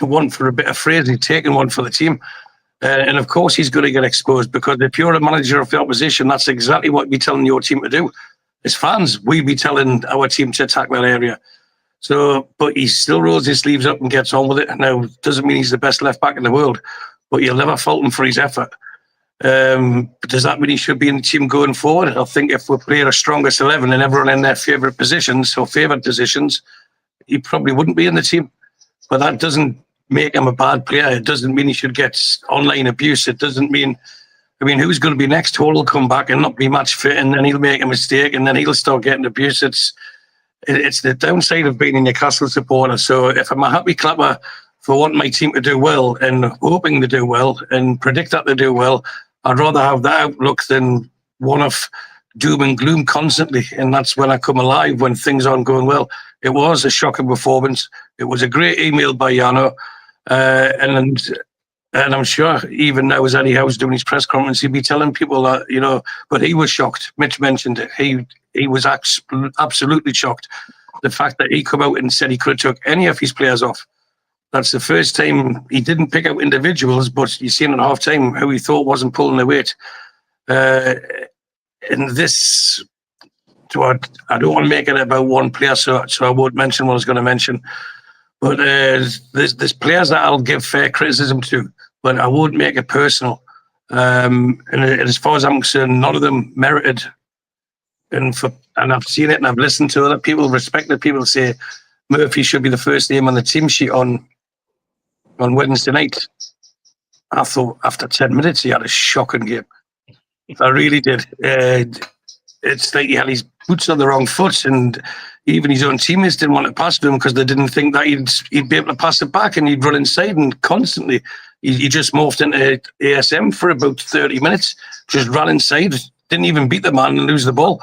one, for a bit of phrase, he's taken one for the team. And of course, he's going to get exposed, because if you're a manager of the opposition, that's exactly what we're telling your team to do. As fans, we'd be telling our team to attack that area. So, but he still rolls his sleeves up and gets on with it. Now, doesn't mean he's the best left back in the world, but you'll never fault him for his effort. But does that mean he should be in the team going forward? I think if we're playing a strongest 11 and everyone in their favourite positions, he probably wouldn't be in the team. But that doesn't make him a bad player. It doesn't mean he should get online abuse. It doesn't mean, who's going to be next? Hall will come back and not be match fit, and then he'll make a mistake, and then he'll start getting abuse. It's the downside of being a Newcastle supporter. So if I'm a happy clapper for wanting my team to do well and hoping to do well and predict that they do well, I'd rather have that outlook than one of doom and gloom constantly. And that's when I come alive, when things aren't going well. It was a shocking performance. It was a great email by Yano. And I'm sure even now, as Eddie Howe's doing his press conference, he'd be telling people that, but he was shocked. Mitch mentioned it. He was absolutely shocked. The fact that he come out and said he could have took any of his players off. That's the first time he didn't pick out individuals, but you seen at half time who he thought wasn't pulling the weight. And this, I don't want to make it about one player, so I won't mention what I was going to mention. But there's players that I'll give fair criticism to, but I won't make it personal. And as far as I'm concerned, none of them merited. And I've seen it, and I've listened to other people, respected people say Murphy should be the first name on the team sheet on Wednesday night. I thought after 10 minutes he had a shocking game. I really did. It's like he had his boots on the wrong foot, and even his own teammates didn't want to pass to him because they didn't think that he'd be able to pass it back, and he'd run inside and constantly. he just morphed into ASM for about 30 minutes, just ran inside, didn't even beat the man and lose the ball.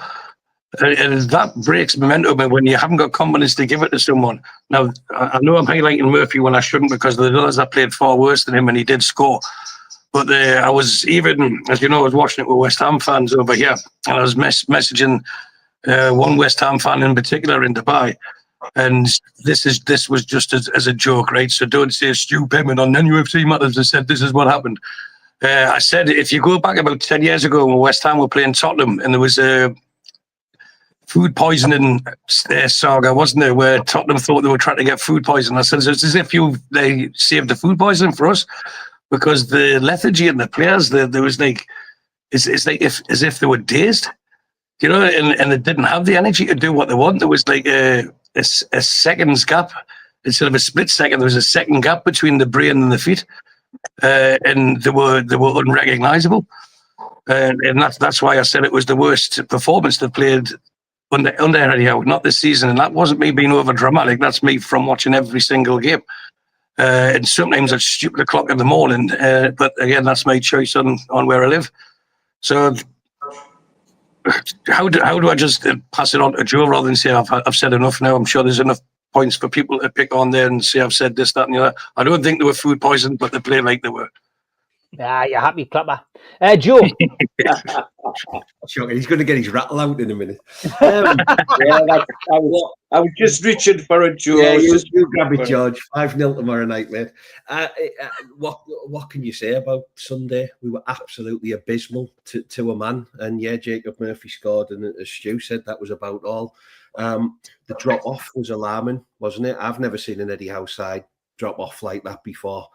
And that breaks momentum when you haven't got confidence to give it to someone. Now, I know I'm highlighting Murphy when I shouldn't, because the others that played far worse than him, and he did score. But I was even, as you know, I was watching it with West Ham fans over here, and I was messaging one West Ham fan in particular in Dubai. And this was just as a joke, right? So don't say Stu Penman on NUFC Matters has said this is what happened. I said, if you go back about 10 years ago when West Ham were playing Tottenham, and there was a food poisoning saga, wasn't there, where Tottenham thought they were trying to get food poisoning. I said, it's as if they saved the food poisoning for us, because the lethargy in the players, there was like, it's like as if they were dazed, you know, and they didn't have the energy to do what they want. There was like a second's gap. Instead of a split second, there was a second gap between the brain and the feet, and they were unrecognisable. And that's why I said it was the worst performance they played under Eddie Howe, not this season. And that wasn't me being over dramatic. That's me from watching every single game. And sometimes at stupid o'clock in the morning. But again, that's my choice on where I live. So how do I just pass it on to Joe rather than say I've said enough now? I'm sure there's enough points for people to pick on there and say I've said this, that, and the other. I don't think they were food poisoned, but they played like they were. Yeah, you're happy, Clapper. Joe. Shocking. He's going to get his rattle out in a minute. I was just reaching for a Joe. Yeah, you grab it, George. 5-0 tomorrow night, mate. What can you say about Sunday? We were absolutely abysmal to a man. And yeah, Jacob Murphy scored, and as Stu said, that was about all. The drop-off was alarming, wasn't it? I've never seen an Eddie Howe side drop off like that before.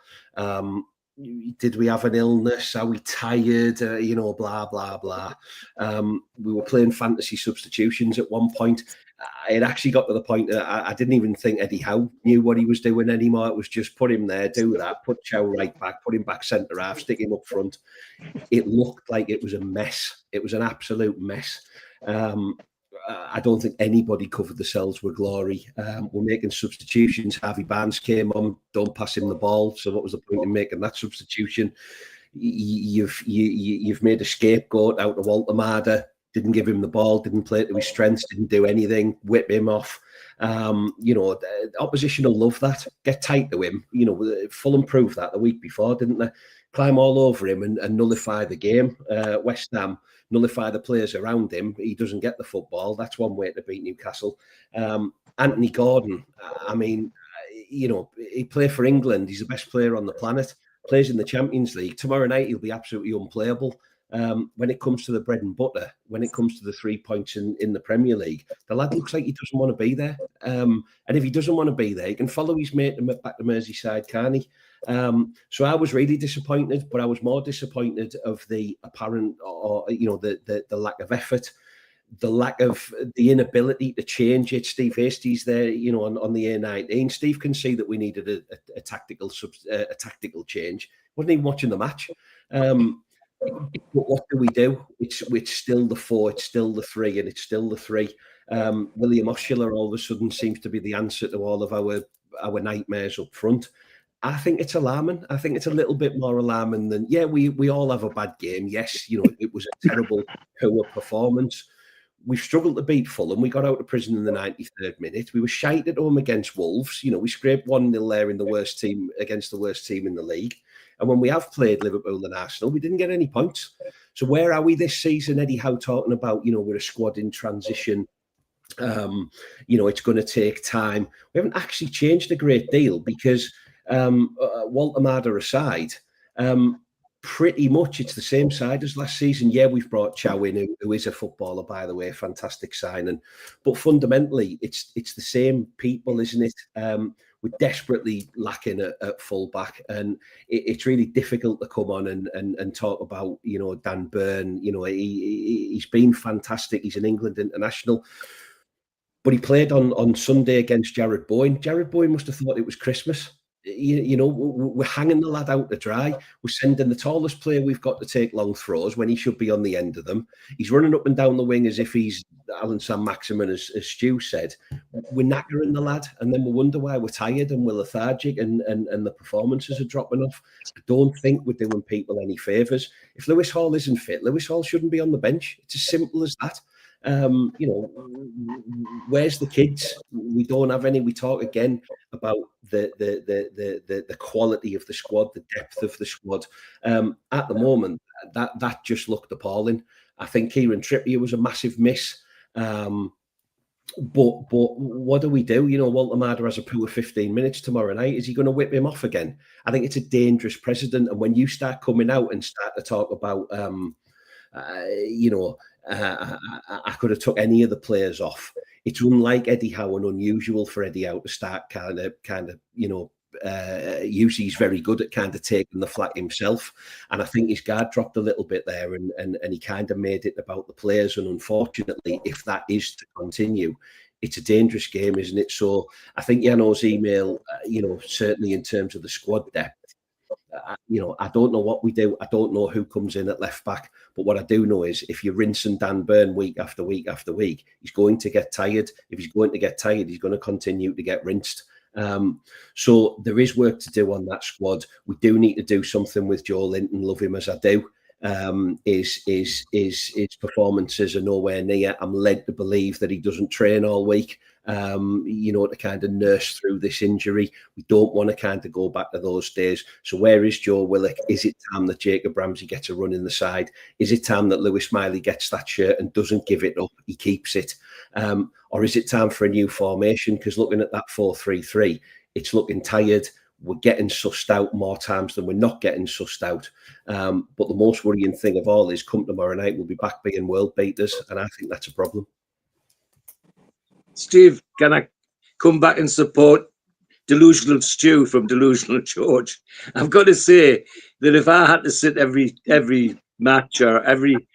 Did we have an illness? Are we tired? Blah, blah, blah. We were playing fantasy substitutions at one point. It actually got to the point that I didn't even think Eddie Howe knew what he was doing anymore. It was just put him there, do that, put Chow right back, put him back centre half, stick him up front. It looked like it was a mess. It was an absolute mess. I don't think anybody covered themselves with glory. We're making substitutions. Harvey Barnes came on. Don't pass him the ball. So what was the point in making that substitution? You've made a scapegoat out of Walter Marder. Didn't give him the ball. Didn't play to his strengths. Didn't do anything. Whip him off. The opposition will love that. Get tight to him. Fulham proved that the week before, didn't they? Climb all over him and nullify the game. West Ham nullify the players around him. He doesn't get the football. That's one way to beat Newcastle. Anthony Gordon, he played for England. He's the best player on the planet. Plays in the Champions League. Tomorrow night, he'll be absolutely unplayable. When it comes to the bread and butter, when it comes to the 3 points in the Premier League, the lad looks like he doesn't want to be there. And if he doesn't want to be there, he can follow his mate back to Merseyside, can't he? So I was really disappointed, but I was more disappointed of the apparent, the lack of effort, the lack of the inability to change it. Steve Hastie's there, on the A19. Steve can see that we needed a tactical change. Wasn't even watching the match. But what do? It's still the 4, it's still the 3, and it's still the 3. William Osula all of a sudden seems to be the answer to all of our nightmares up front. I think it's alarming. I think it's a little bit more alarming than, we all have a bad game. Yes, it was a terrible, poor performance. We've struggled to beat Fulham. We got out of prison in the 93rd minute. We were shite at home against Wolves. We scraped 1-0 there in the worst team against the worst team in the league. And when we have played Liverpool and Arsenal, we didn't get any points. So where are we this season? Eddie Howe talking about, we're a squad in transition. It's going to take time. We haven't actually changed a great deal because Walter Marder aside, pretty much it's the same side as last season. Yeah, we've brought Chow in, who is a footballer, by the way, fantastic signing. But fundamentally, it's the same people, isn't it? We're desperately lacking at fullback, and it's really difficult to come on and talk about, Dan Burn. He's been fantastic. He's an England international. But he played on Sunday against Jared Bowen. Jared Bowen must have thought it was Christmas. We're hanging the lad out to dry. We're sending the tallest player we've got to take long throws when he should be on the end of them. He's running up and down the wing as if he's Alan Saint-Maximin, as Stu said, we're knackering the lad, and then we wonder why we're tired and we're lethargic and the performances are dropping off. I don't think we're doing people any favours. If Lewis Hall isn't fit, Lewis Hall shouldn't be on the bench. It's as simple as that. Where's the kids? We don't have any. We talk again about the quality of the squad, the depth of the squad. At the moment, that just looked appalling. I think Kieran Trippier was a massive miss. But what do we do? Walter Marder has a pool of 15 minutes tomorrow night. Is he going to whip him off again? I think it's a dangerous precedent. And when you start coming out and start to talk about, I could have took any of the players off. It's unlike Eddie Howe and unusual for Eddie Howe to start kind of, usually he's very good at kind of taking the flak himself. And I think his guard dropped a little bit there and he kind of made it about the players. And unfortunately, if that is to continue, it's a dangerous game, isn't it? So I think Jano's email, certainly in terms of the squad depth, I don't know what we do. I don't know who comes in at left back. But what I do know is if you're rinsing Dan Burn week after week after week, he's going to get tired. If he's going to get tired, he's going to continue to get rinsed. So there is work to do on that squad. We do need to do something with Joe Linton. Love him as I do. His performances are nowhere near. I'm led to believe that he doesn't train all week. To kind of nurse through this injury. We don't want to kind of go back to those days. So where is Joe Willock? Is it time that Jacob Ramsey gets a run in the side? Is it time that Lewis Miley gets that shirt and doesn't give it up? He keeps it. Or is it time for a new formation? Because looking at that 4-3-3, it's looking tired. We're getting sussed out more times than we're not getting sussed out. But the most worrying thing of all is come tomorrow night, we'll be back being world beaters. And I think that's a problem. Steve, can I come back and support Delusional Stu from Delusional George? I've got to say that if I had to sit every match or every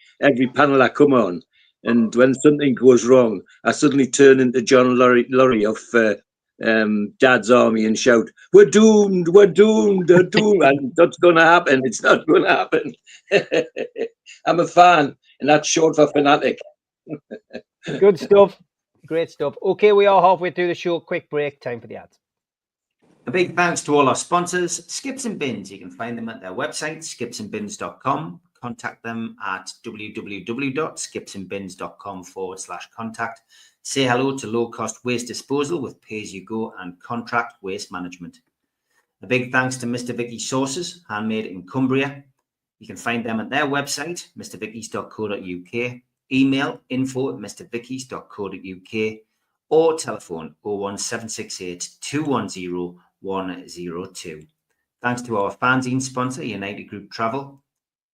panel I come on, and when something goes wrong, I suddenly turn into John Laurie of Dad's Army and shout, we're doomed, we're doomed, we're doomed. And that's going to happen. It's not going to happen. I'm a fan, and that's short for fanatic. Good stuff. Great stuff. Okay, we are halfway through the show. Quick break. Time for the ads. A big thanks to all our sponsors, Skips and Bins. You can find them at their website, skipsandbins.com. Contact them at www.skipsandbins.com/contact. Say hello to low-cost waste disposal with pay-as-you-go and contract waste management. A big thanks to Mr. Vicky's Sauces, handmade in Cumbria. You can find them at their website, mrvickies.co.uk. Email info@mrvickies.co.uk or telephone 01768 210 102. Thanks to our fanzine sponsor, United Group Travel.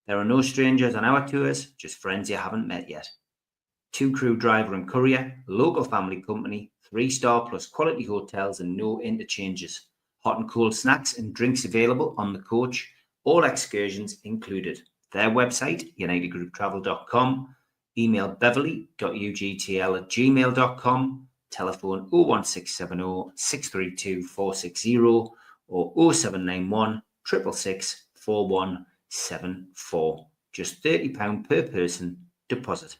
There are no strangers on our tours, just friends you haven't met yet. 2-crew driver and courier, local family company, 3-star plus quality hotels and no interchanges. Hot and cold snacks and drinks available on the coach, all excursions included. Their website, unitedgrouptravel.com. Email beverly.ugtl@gmail.com. Telephone 01670 632 460 or 0791 666 4174. Just £30 per person deposit.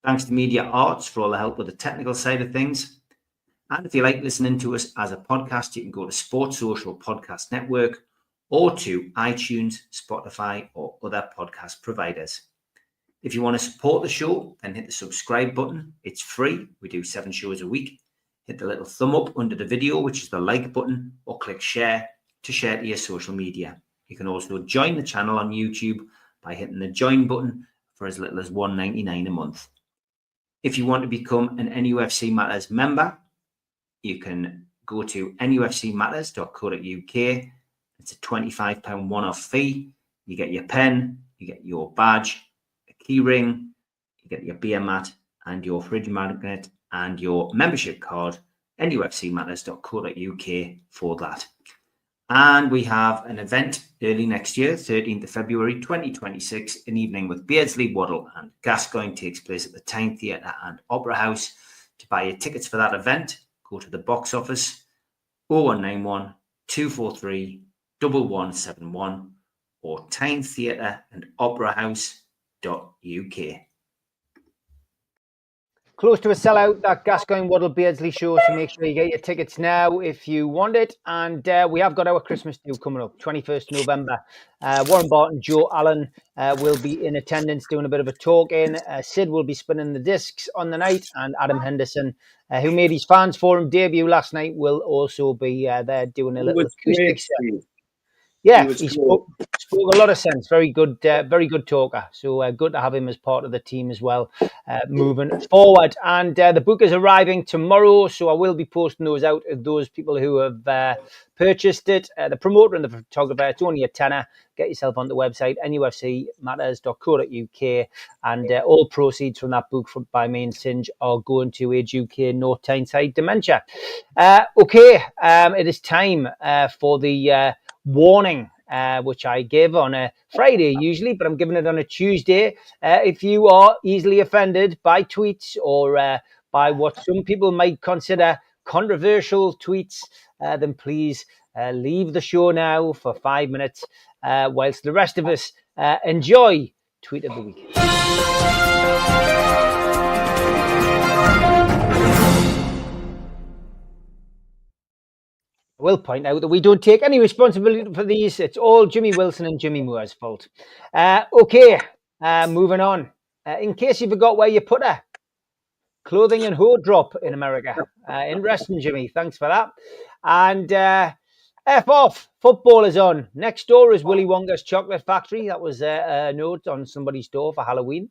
Thanks to Media Arts for all the help with the technical side of things. And if you like listening to us as a podcast, you can go to Sports Social Podcast Network or to iTunes, Spotify, or other podcast providers. If you want to support the show, then hit the subscribe button. It's free. We do 7 shows a week. Hit the little thumb up under the video, which is the like button, or click share to share to your social media. You can also join the channel on YouTube by hitting the join button for as little as $1.99 a month. If you want to become an NUFC Matters member, you can go to nufcmatterspodcast.co.uk. It's a £25 one-off fee. You get your pen, you get your badge, a key ring, you get your beer mat and your fridge magnet and your membership card, nufcmatterspodcast.co.uk for that. And we have an event early next year, 13th of February 2026, an evening with Beardsley, Waddle and Gascoigne takes place at the Tyne Theatre and Opera House. To buy your tickets for that event, go to the box office 0191 243 1171 or Tyne Theatre and Opera House.uk. Close to a sellout, that Gascoigne Waddle Beardsley show, so make sure you get your tickets now if you want it. And we have got our Christmas do coming up, 21st November. Warren Barton, Joe Allen will be in attendance doing a bit of a talking. Sid will be spinning the discs on the night, and Adam Henderson, who made his Fans Forum debut last night, will also be there doing a little acoustic set. Yeah, he spoke a lot of sense. Very good talker. So good to have him as part of the team as well, moving forward. And the book is arriving tomorrow, so I will be posting those out to those people who have purchased it. The promoter and the photographer, it's only a tenner. Get yourself on the website, nufcmatterspodcast.co.uk, and all proceeds from that book by me and Singe are going to Age UK North Tyneside Dementia. It is time for the warning, which I give on a Friday usually, but I'm giving it on a Tuesday. If you are easily offended by tweets or by what some people might consider controversial tweets, then please leave the show now for 5 minutes, whilst the rest of us enjoy Tweet of the Week. I will point out that we don't take any responsibility for these. It's all Jimmy Wilson and Jimmy Moore's fault. Moving on. In case you forgot where you put her, clothing and hoe drop in America. Interesting, Jimmy. Thanks for that. And F off. Football is on. Next door is Willy Wonka's Chocolate Factory. That was a note on somebody's door for Halloween.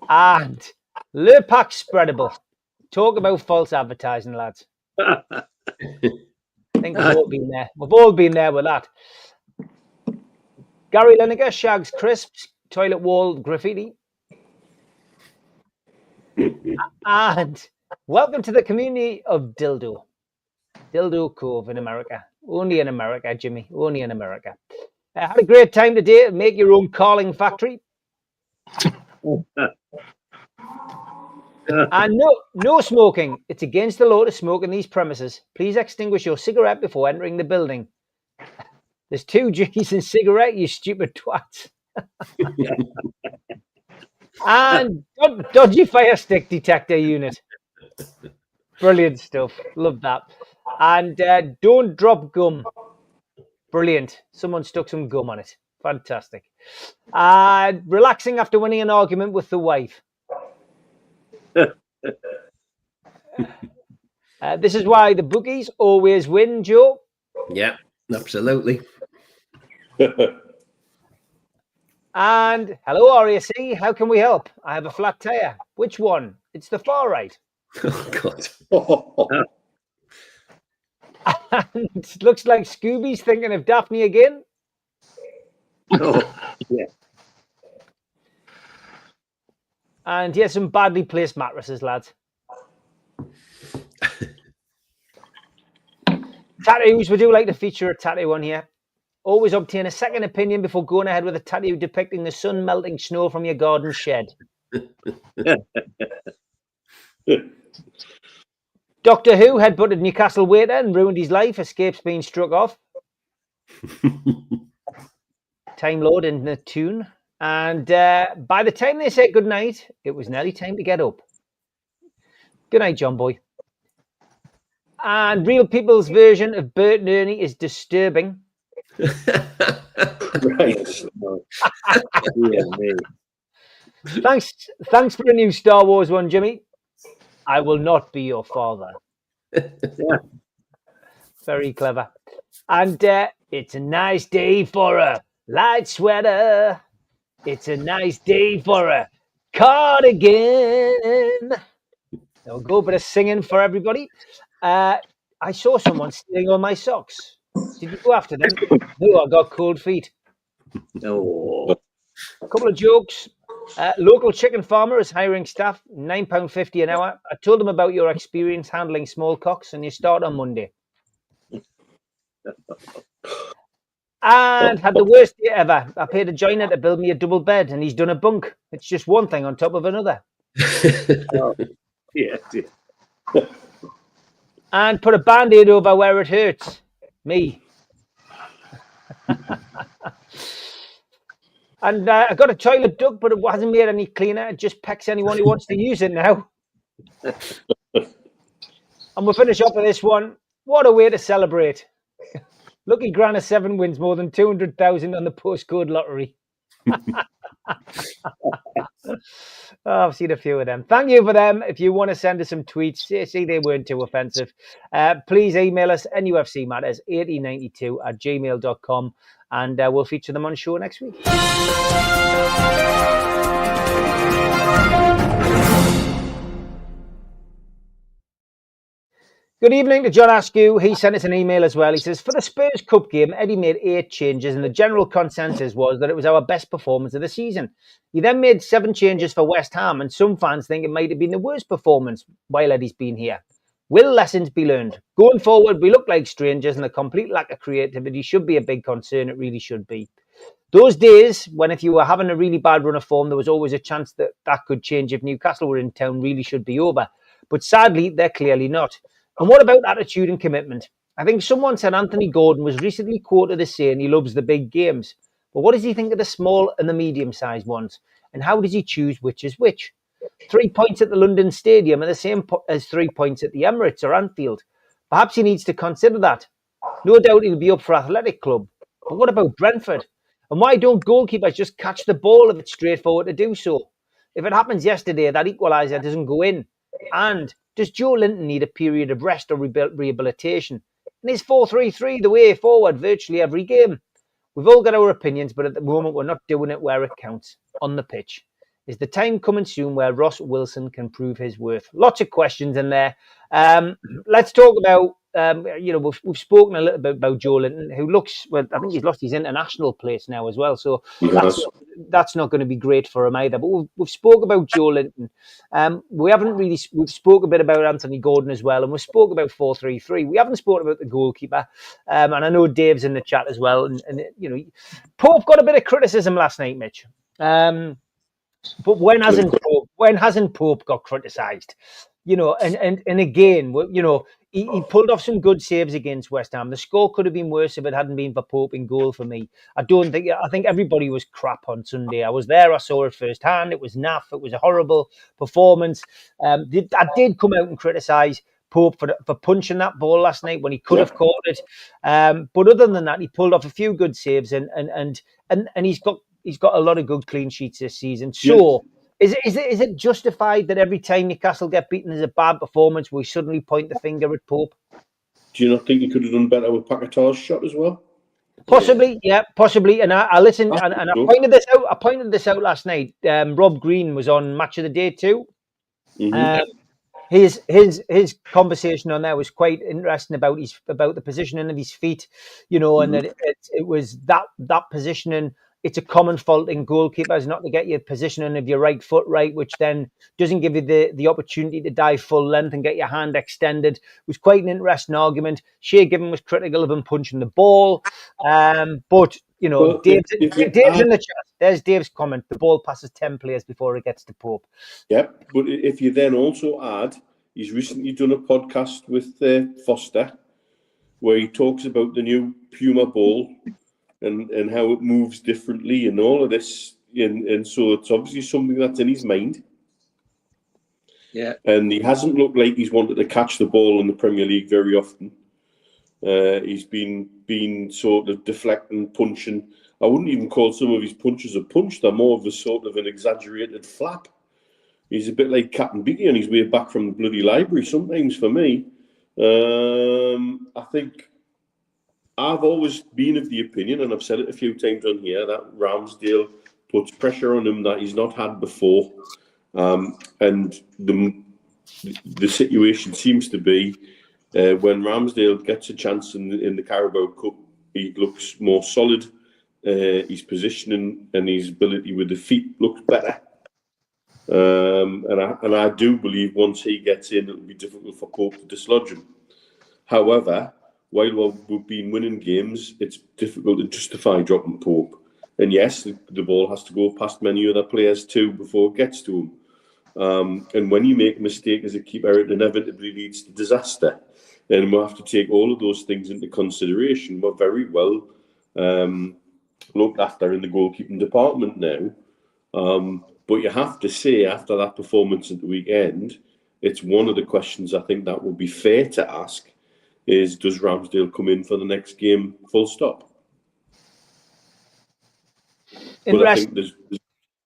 And Le Pack Spreadable. Talk about false advertising, lads. I think we've all been there. We've all been there with that. Gary Lineker shags crisps, toilet wall graffiti. And welcome to the community of Dildo. Dildo Cove in America. Only in America, Jimmy. Only in America. Had a great time today. Make your own calling factory. And no smoking. It's against the law to smoke in these premises. Please extinguish your cigarette before entering the building. There's 2 G's in cigarette, you stupid twats. And dodgy fire stick detector unit. Brilliant stuff. Love that. And don't drop gum. Brilliant. Someone stuck some gum on it. Fantastic. Relaxing after winning an argument with the wife. This is why the bookies always win, Joe. Yeah, absolutely. And hello, RAC. How can we help? I have a flat tire. Which one? It's the far right. Oh, God. And it looks like Scooby's thinking of Daphne again. Oh, yeah. And here's some badly placed mattresses, lads. Tattoos. We do like to feature a tattoo on here. Always obtain a second opinion before going ahead with a tattoo depicting the sun melting snow from your garden shed. Doctor Who headbutted Newcastle waiter and ruined his life. Escapes being struck off. Time Lord in the tune. And by the time they said goodnight, it was nearly time to get up. Good night, John Boy. And Real People's version of Bert and Ernie is disturbing. Right. Thanks for a new Star Wars one, Jimmy. I will not be your father. Yeah. Very clever. And it's a nice day for a light sweater. It's a nice day for a cardigan. There we go, a bit of singing for everybody. I saw someone stealing all my socks. Did you go after them? No, I got cold feet. Oh. A couple of jokes. Local chicken farmer is hiring staff, £9.50 an hour. I told them about your experience handling small cocks, and you start on Monday. And had the worst day ever. I paid a joiner to build me a double bed, and he's done a bunk. It's just one thing on top of another. Oh. Yeah. And put a Band-Aid over where it hurts. Me. And I got a toilet dug, but it hasn't made any cleaner. It just pecks anyone who wants to use it now. And we'll finish up with this one. What a way to celebrate. Lucky Granna 7 wins more than 200,000 on the postcode lottery. I've seen a few of them. Thank you for them. If you want to send us some tweets, see they weren't too offensive, please email us nufcmatterspodcast@gmail.com, and we'll feature them on the show next week. Good evening to John Askew. He sent us an email as well. He says, for the Spurs Cup game, Eddie made 8 changes and the general consensus was that it was our best performance of the season. He then made 7 changes for West Ham, and some fans think it might have been the worst performance while Eddie's been here. Will lessons be learned? Going forward, we look like strangers and a complete lack of creativity should be a big concern. It really should be. Those days when if you were having a really bad run of form, there was always a chance that that could change if Newcastle were in town, really should be over. But sadly, they're clearly not. And what about attitude and commitment? I think someone said Anthony Gordon was recently quoted as saying he loves the big games. But what does he think of the small and the medium-sized ones? And how does he choose which is which? 3 points at the London Stadium are the same as 3 points at the Emirates or Anfield. Perhaps he needs to consider that. No doubt he'll be up for Athletic Club. But what about Brentford? And why don't goalkeepers just catch the ball if it's straightforward to do so? If it happens yesterday, that equaliser doesn't go in. And does Joe Linton need a period of rest or rehabilitation? And is 4-3-3 the way forward virtually every game? We've all got our opinions, but at the moment we're not doing it where it counts, on the pitch. Is the time coming soon where Ross Wilson can prove his worth? Lots of questions in there. Let's talk about, we've spoken a little bit about Joe Linton, who looks, well, I think he's lost his international place now as well. So that's not going to be great for him either. But we've spoke about Joe Linton. We've spoke a bit about Anthony Gordon as well. And we've spoke about 4-3-3. We haven't spoken about the goalkeeper. And I know Dave's in the chat as well. And Pope got a bit of criticism last night, Mitch. But when hasn't Pope got criticised? And again, he pulled off some good saves against West Ham. The score could have been worse if it hadn't been for Pope in goal for me. I think everybody was crap on Sunday. I was there. I saw it firsthand. It was naff. It was a horrible performance. I did come out and criticise Pope for punching that ball last night when he could have caught it. But other than that, he pulled off a few good saves and he's got a lot of good clean sheets this season. So is it justified that every time Newcastle get beaten is a bad performance, we suddenly point the finger at Pope? Do you not think he could have done better with Paquetá's shot as well? Possibly, yeah, possibly. And I listened and I pointed this out. I pointed this out last night. Rob Green was on Match of the Day too. Mm-hmm. His conversation on there was quite interesting about the positioning of his feet, and that it was that positioning. It's a common fault in goalkeepers not to get your positioning of your right foot right, which then doesn't give you the opportunity to dive full length and get your hand extended. It was quite an interesting argument. Shea Given was critical of him punching the ball. But Dave's in the chat. There's Dave's comment. The ball passes 10 players before it gets to Pope. Yeah, but if you then also add, he's recently done a podcast with Foster where he talks about the new Puma ball and how it moves differently and all of this. And so it's obviously something that's in his mind. Yeah. And he hasn't looked like he's wanted to catch the ball in the Premier League very often. He's been sort of deflecting, punching. I wouldn't even call some of his punches a punch. They're more of a sort of an exaggerated flap. He's a bit like Captain Biggie on his way back from the bloody library sometimes for me. I think I've always been of the opinion, and I've said it a few times on here, that Ramsdale puts pressure on him that he's not had before. And the situation seems to be when Ramsdale gets a chance in the Carabao Cup, he looks more solid. His positioning and his ability with the feet looks better. And I do believe once he gets in, it'll be difficult for Pope to dislodge him. However, while we've been winning games, it's difficult to justify dropping Pope. And yes, the ball has to go past many other players too before it gets to him. And when you make a mistake as a keeper, it inevitably leads to disaster. And we'll have to take all of those things into consideration. We're very well looked after in the goalkeeping department now. But you have to say, after that performance at the weekend, it's one of the questions I think that would be fair to ask is, does Ramsdale come in for the next game full stop? But I think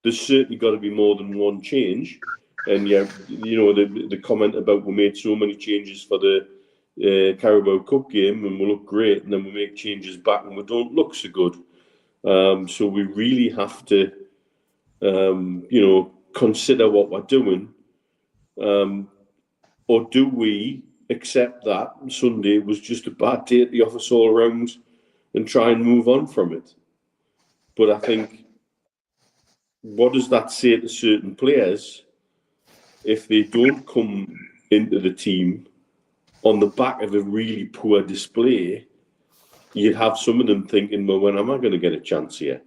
there's certainly got to be more than one change. And yeah, you know, the comment about we made so many changes for the Carabao Cup game and we look great, and then we make changes back and we don't look so good. So we really have to, you know, consider what we're doing. Or do we accept that Sunday was just a bad day at the office all around and try and move on from it? But I think, what does that say to certain players if they don't come into the team on the back of a really poor display? You'd have some of them thinking, well, when am I going to get a chance here?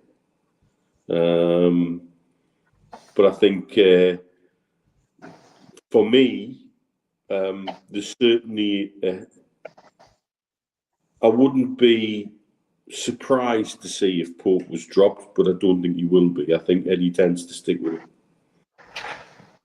But I think for me, there's certainly, I wouldn't be surprised to see if Pope was dropped, but I don't think he will be. I think Eddie tends to stick with him.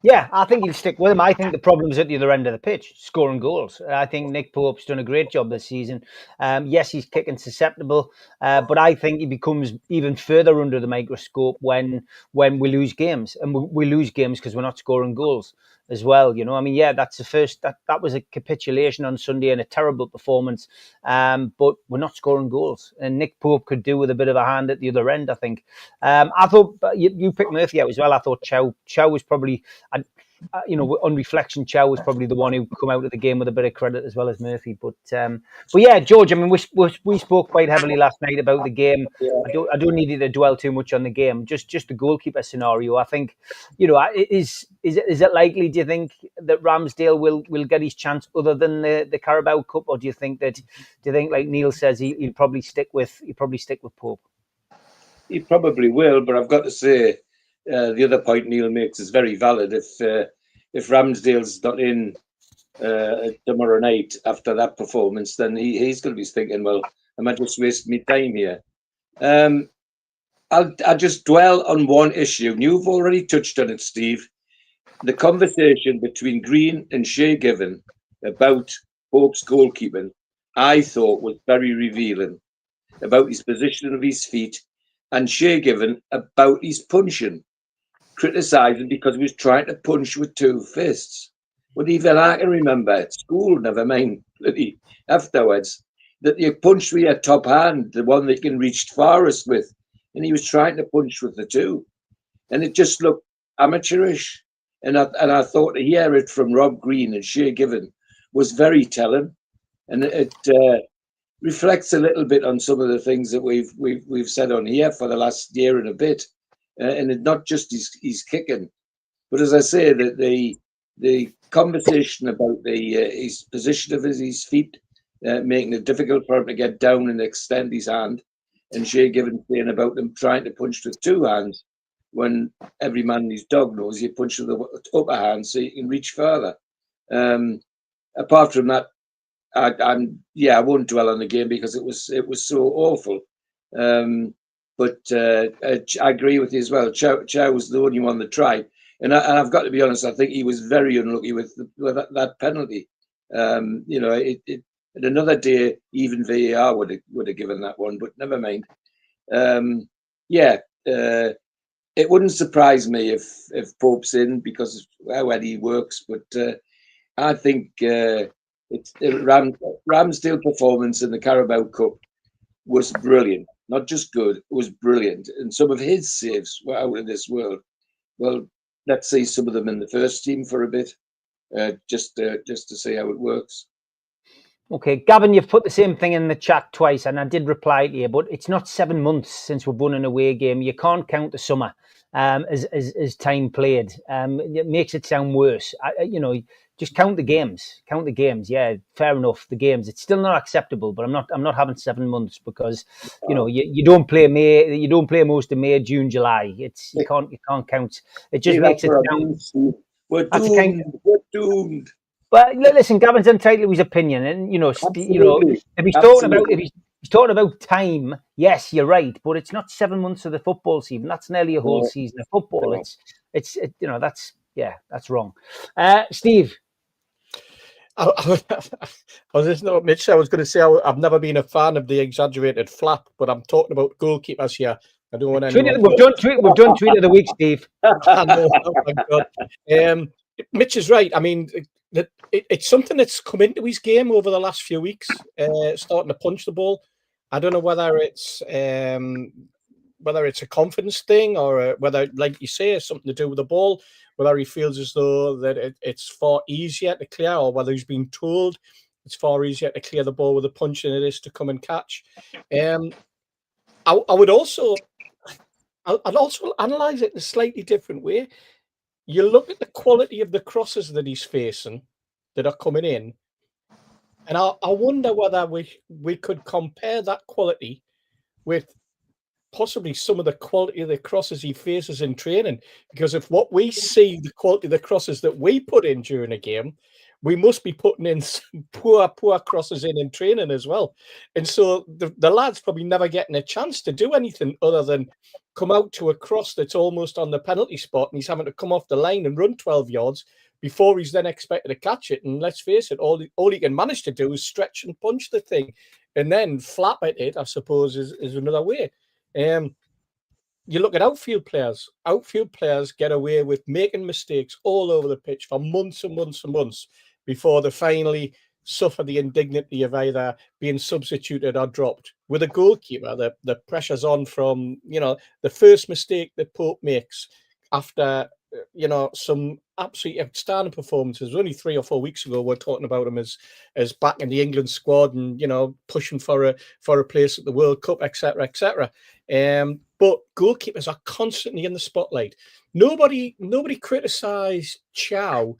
Yeah, I think he'll stick with him. I think the problem's at the other end of the pitch, scoring goals. I think Nick Pope's done a great job this season. Yes, he's kicking susceptible, but I think he becomes even further under the microscope when we lose games. And we lose games because we're not scoring goals as well. You know, I mean, yeah, that's the first, that was a capitulation on Sunday and a terrible performance. But we're not scoring goals. And Nick Pope could do with a bit of a hand at the other end, I think. I thought, you picked Murphy out as well. I thought Chow was probably, you know, on reflection, Chow was probably the one who come out of the game with a bit of credit as well as Murphy. But yeah, George, I mean, we spoke quite heavily last night about the game. Yeah. I don't need you to dwell too much on the game. Just the goalkeeper scenario. I think, you know, is it likely? Do you think that Ramsdale will get his chance other than the Carabao Cup, or do you think like Neil says he'll probably stick with Pope? He probably will, but I've got to say, the other point Neil makes is very valid. If Ramsdale's not in tomorrow night after that performance, then he's going to be thinking, well, am I just wasting my time here? I'll just dwell on one issue. You've already touched on it, Steve. The conversation between Green and Shay Given about Pope's goalkeeping, I thought, was very revealing about his position of his feet, and Shay Given about his punching, criticising because he was trying to punch with two fists. Well, even I can remember at school, never mind bloody afterwards, that you punched with your top hand, the one that you can reach farthest with, and he was trying to punch with the two, and it just looked amateurish. And I thought to hear it from Rob Green and Shay Given was very telling, and it reflects a little bit on some of the things that we've said on here for the last year and a bit, and it's not just his kicking, but as I say, that the conversation about his position of his feet, making it difficult for him to get down and extend his hand, and Shay Given saying about them trying to punch with two hands, when every man and his dog knows you punch with the upper hand so you can reach further. Apart from that, I won't dwell on the game because it was so awful. But I agree with you as well. Chow was the only one that tried, and I've got to be honest. I think he was very unlucky with that penalty. You know, it another day even VAR would have given that one, but never mind. It wouldn't surprise me if Pope's in because of how Eddie works, but I think Ramsdale performance in the Carabao Cup was brilliant. Not just good, it was brilliant. And some of his saves were out of this world. Well, let's see some of them in the first team for a bit, just to see how it works. Okay, Gavin, you've put the same thing in the chat twice, and I did reply to you, but it's not 7 months since we've won an away game. You can't count the summer as time played. It makes it sound worse. You know, just count the games. Count the games. Yeah, fair enough. The games. It's still not acceptable, but I'm not having 7 months because you know you don't play May. You don't play most of May, June, July. You can't count. It just makes it sound. We're doomed. We're doomed. But listen, Gavin's entitled to his opinion, and if he's talking about He's talking about time. Yes, you're right, but it's not 7 months of the football season. That's nearly a whole season of football. It's that's wrong. Steve. I was listening to what Mitch said. I was going to say I've never been a fan of the exaggerated flap, but I'm talking about goalkeepers here. I don't want anyone. We've done tweet of the week, Steve. I know, oh my God. Mitch is right. I mean, it's something that's come into his game over the last few weeks, starting to punch the ball. I don't know whether it's a confidence thing or whether, like you say, it's something to do with the ball, whether he feels as though that it's far easier to clear, or whether he's been told it's far easier to clear the ball with a punch than it is to come and catch. I'd also analyse it in a slightly different way. You look at the quality of the crosses that he's facing that are coming in, and I wonder whether we could compare that quality with possibly some of the quality of the crosses he faces in training. Because if what we see, the quality of the crosses that we put in during a game, we must be putting in some poor crosses in training as well. And so the lad's probably never getting a chance to do anything other than come out to a cross that's almost on the penalty spot, and he's having to come off the line and run 12 yards before he's then expected to catch it. And let's face it, all he can manage to do is stretch and punch the thing, and then flap at it, I suppose, is another way. You look at outfield players. Outfield players get away with making mistakes all over the pitch for months and months and months before they finally suffer the indignity of either being substituted or dropped. With a goalkeeper, the pressure's on from, the first mistake that Pope makes after, some absolutely outstanding performances. Only 3 or 4 weeks ago, we're talking about him as back in the England squad and, pushing for a place at the World Cup, etc., etc. But goalkeepers are constantly in the spotlight. Nobody criticised Chow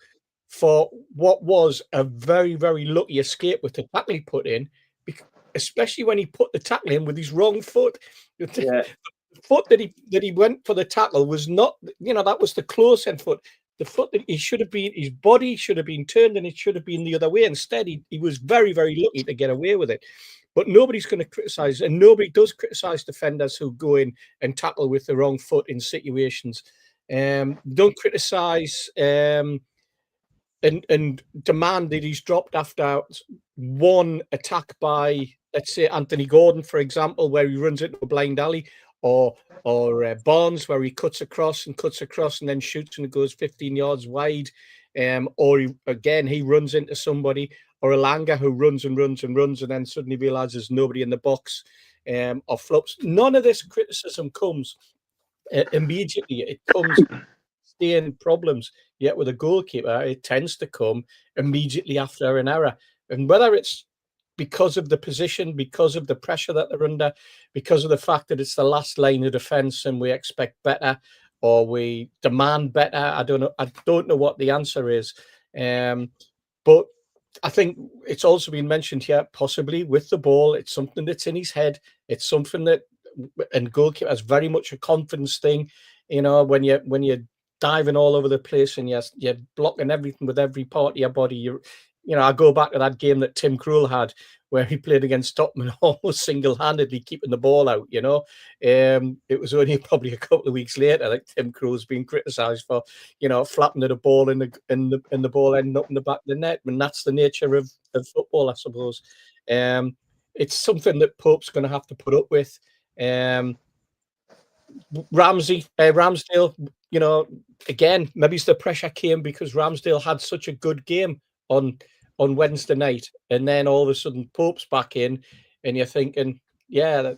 for what was a very, very lucky escape with the tackle he put in, especially when he put the tackle in with his wrong foot. Yeah. The foot that he went for the tackle was not, that was the close end foot. The foot that he should have been, his body should have been turned, and it should have been the other way. Instead, he was very, very lucky to get away with it. But nobody's going to criticise, and nobody does criticise defenders who go in and tackle with the wrong foot in situations. Don't criticise and demand that he's dropped after one attack by, let's say, Anthony Gordon, for example, where he runs into a blind alley, or Barnes, where he cuts across and then shoots and it goes 15 yards wide, or he runs into somebody, or Elanga who runs and then suddenly realises nobody in the box, or flops. None of this criticism comes immediately. It comes staying problems. Yet with a goalkeeper, it tends to come immediately after an error. And whether it's because of the position, because of the pressure that they're under, because of the fact that it's the last line of defence and we expect better, or we demand better, I don't know what the answer is. But I think it's also been mentioned here, possibly with the ball, it's something that's in his head. It's something that, and goalkeeper is very much a confidence thing. When you're diving all over the place and you're blocking everything with every part of your body. I go back to that game that Tim Krul had where he played against Tottenham almost single-handedly keeping the ball out, It was only probably a couple of weeks later that Tim Krul's been criticised for, flapping at a ball in the ball ending up in the back of the net. And that's the nature of football, I suppose. It's something that Pope's going to have to put up with. Ramsdale, again, maybe the pressure came because Ramsdale had such a good game on Wednesday night, and then all of a sudden Pope's back in, and you're thinking, I'm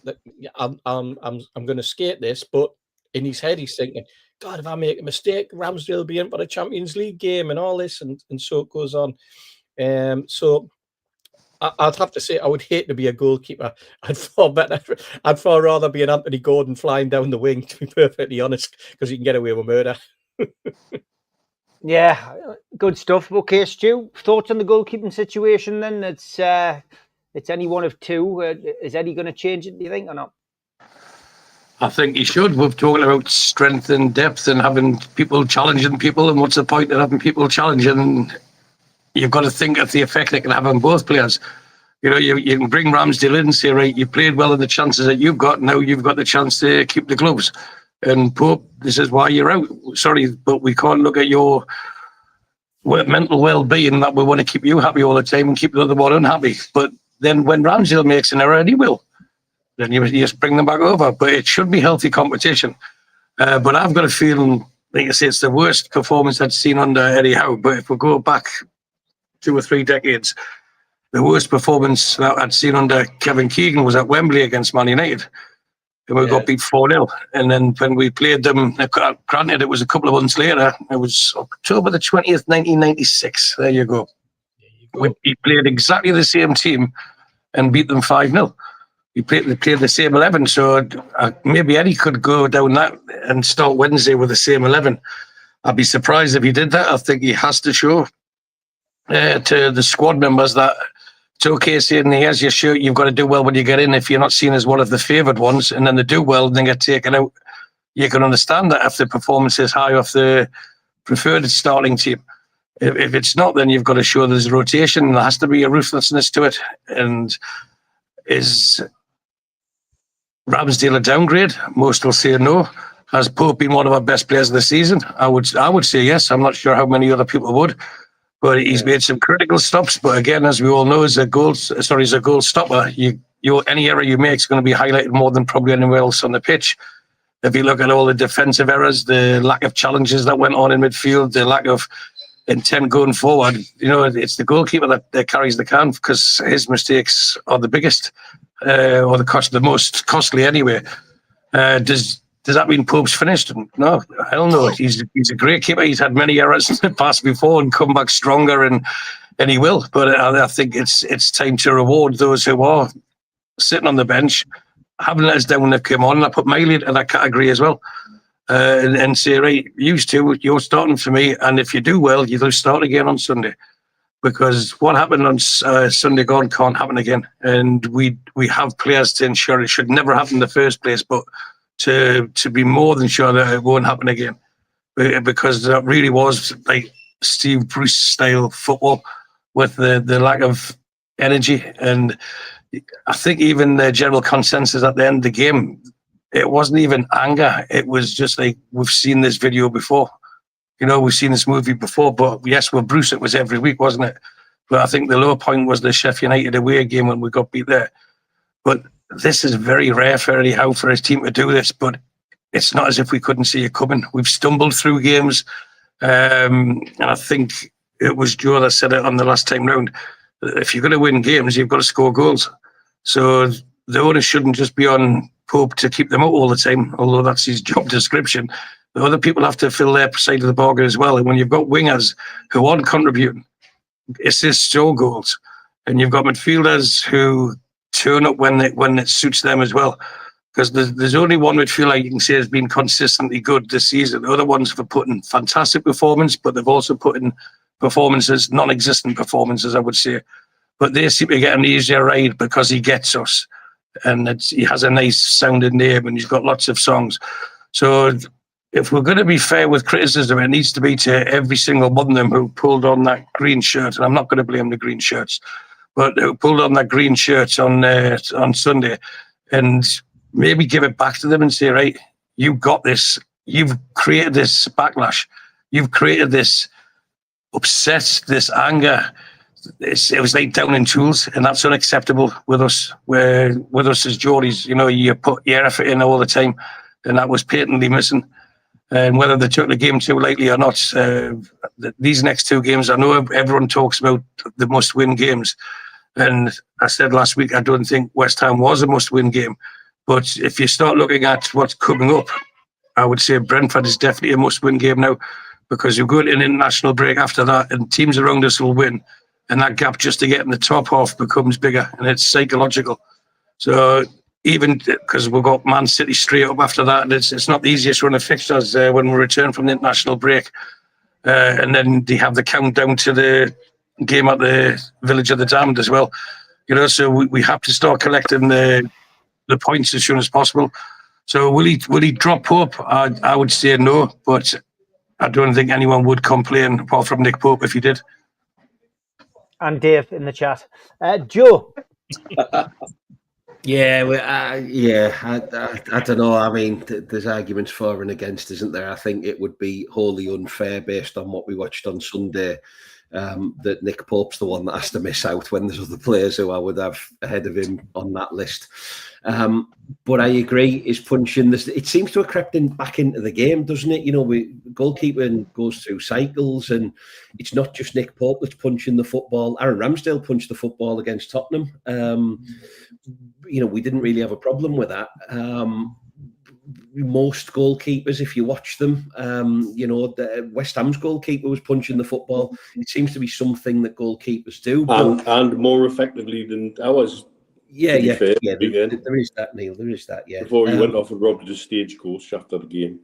going to skate this, but in his head he's thinking, God, if I make a mistake, Ramsdale will be in for the Champions League game and all this, and so it goes on. So I'd have to say I would hate to be a goalkeeper. I'd far rather be an Anthony Gordon flying down the wing, to be perfectly honest, because you can get away with murder. Yeah, good stuff. Okay, Stu, thoughts on the goalkeeping situation then? It's any one of two. Is Eddie going to change it, do you think, or not? I think he should. We've talked about strength and depth and having people challenging people, and what's the point of having people challenging? You've got to think of the effect they can have on both players. You know, you can bring Ramsdale in and say, right, you played well in the chances that you've got. Now you've got the chance to keep the gloves. And Pope, this is why you're out. Sorry, but we can't look at your mental well-being that we want to keep you happy all the time and keep the other one unhappy. But then when Ramsdale makes an error, and he will, then you just bring them back over. But it should be healthy competition. But I've got a feeling, like I say, it's the worst performance I'd seen under Eddie Howe. But if we go back 2 or 3 decades, the worst performance that I'd seen under Kevin Keegan was at Wembley against Man United. And we got beat 4-0. And then when we played them, granted, it was a couple of months later. It was October the 20th, 1996. There you go. We played exactly the same team and beat them 5-0. They played the same 11. So maybe Eddie could go down that and start Wednesday with the same 11. I'd be surprised if he did that. I think he has to show to the squad members that it's okay saying, here's your shirt, you've got to do well when you get in if you're not seen as one of the favoured ones, and then they do well and then get taken out. You can understand that if the performance is high off the preferred starting team. If it's not, then you've got to show there's a rotation. There has to be a ruthlessness to it. And is Ramsdale a downgrade? Most will say no. Has Pope been one of our best players of the season? I would say yes. I'm not sure how many other people would. But he's made some critical stops. But again, as we all know, as a goal stopper, any error you make is going to be highlighted more than probably anywhere else on the pitch. If you look at all the defensive errors, the lack of challenges that went on in midfield, the lack of intent going forward, it's the goalkeeper that carries the can because his mistakes are the biggest or the most costly anyway. Does that mean Pope's finished? No, hell no. He's a great keeper. He's had many errors in the past before and come back stronger, and he will. But I think it's time to reward those who are sitting on the bench, haven't let us down when they've come on. And I put Miley in that category as well, and say, right, you two, you're starting for me, and if you do well, you'll start again on Sunday. Because what happened on Sunday gone can't happen again, and we have players to ensure it should never happen in the first place, but to be more than sure that it won't happen again, because that really was like Steve Bruce style football with the lack of energy. And I think even the general consensus at the end of the game, it wasn't even anger. It was just like, we've seen this video before. We've seen this movie before. But yes, with Bruce, it was every week, wasn't it? But I think the low point was the Sheffield United away game when we got beat there. But this is very rare for Eddie Howe for his team to do this, but it's not as if we couldn't see it coming. We've stumbled through games, and I think it was Joe that said it on the last time round. If you're going to win games, you've got to score goals. So the onus shouldn't just be on Pope to keep them out all the time, although that's his job description. The other people have to fill their side of the bargain as well. And when you've got wingers who aren't contributing, assists or goals, and you've got midfielders who turn up when it suits them as well, because there's only one midfielder you can say has been consistently good this season. The other ones have put in fantastic performance, but they've also put in performances, non-existent performances, I would say. But they seem to get an easier ride because he gets us, and he has a nice sounding name, and he's got lots of songs. So if we're going to be fair with criticism, it needs to be to every single one of them who pulled on that green shirt, and I'm not going to blame the green shirts, but who pulled on that green shirt on Sunday, and maybe give it back to them and say, right, you've got this. You've created this backlash. You've created this upset, this anger. It was like down in tools, and that's unacceptable with us. With us as Geordies, you put your effort in all the time, and that was patently missing. And whether they took the game too lightly or not, these next 2 games, I know everyone talks about the must-win games. And I said last week, I don't think West Ham was a must-win game. But if you start looking at what's coming up, I would say Brentford is definitely a must-win game now, because you go to an international break after that, and teams around us will win. And that gap just to get in the top half becomes bigger, and it's psychological. So even because we've got Man City straight up after that, and it's not the easiest run of fixtures when we return from the international break. And then they have the countdown to the game at the Village of the Damned as well. So we have to start collecting the points as soon as possible. So will he drop Pope? I would say no, but I don't think anyone would complain apart from Nick Pope if he did. And Dave in the chat. Joe, Yeah, I don't know. I mean, there's arguments for and against, isn't there? I think it would be wholly unfair based on what we watched on Sunday, that Nick Pope's the one that has to miss out when there's other players who I would have ahead of him on that list. But I agree, his punching, it seems to have crept back into the game, doesn't it? You know, goalkeeping goes through cycles, and it's not just Nick Pope that's punching the football. Aaron Ramsdale punched the football against Tottenham. You know, we didn't really have a problem with that. Most goalkeepers, if you watch them, you know, the West Ham's goalkeeper was punching the football. It seems to be something that goalkeepers do, and more effectively than ours. Yeah. There is that, Neil. There is that. Yeah. Before he went off and robbed the stagecoach after the game.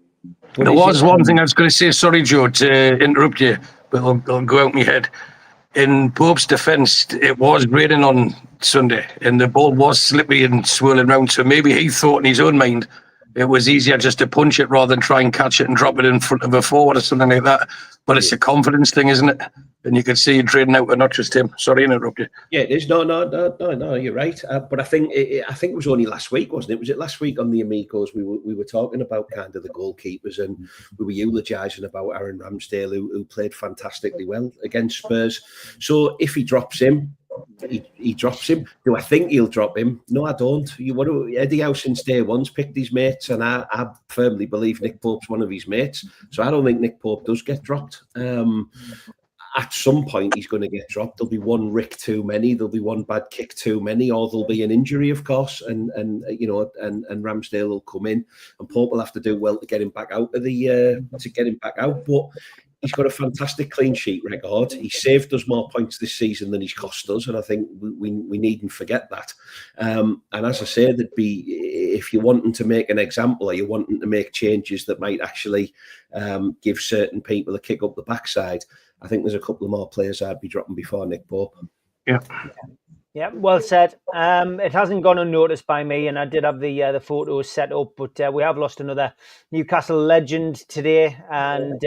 There was one thing I was going to say. Sorry, Joe, to interrupt you, but I'll go out my head. In Pope's defence, it was raining on Sunday, and the ball was slippery and swirling around. So maybe he thought in his own mind it was easier just to punch it rather than try and catch it and drop it in front of a forward or something like that. But it's a confidence thing, isn't it? And you could see you trading out, and not just him. Sorry to interrupt you. Yeah, it is. No, you're right. But I think it was only last week, wasn't it? Was it last week on the Amigos we were talking about kind of the goalkeepers, and we were eulogising about Aaron Ramsdale, who played fantastically well against Spurs. So if he drops him, he drops him. Do I think he'll drop him? No, I don't. Eddie Howe since day one's picked his mates, and I firmly believe Nick Pope's one of his mates. So I don't think Nick Pope does get dropped. At some point, he's going to get dropped. There'll be one rick too many. There'll be one bad kick too many, or there'll be an injury, of course. And Ramsdale will come in, and Pope will have to do well to get him back out of But he's got a fantastic clean sheet record. He saved us more points this season than he's cost us, and I think we needn't forget that. And as I say, there'd be, if you're wanting to make an example, or you're wanting to make changes that might actually give certain people a kick up the backside, I think there's a couple of more players I'd be dropping before Nick Pope. Yeah, well said. It hasn't gone unnoticed by me, and I did have the photos set up, but we have lost another Newcastle legend today, and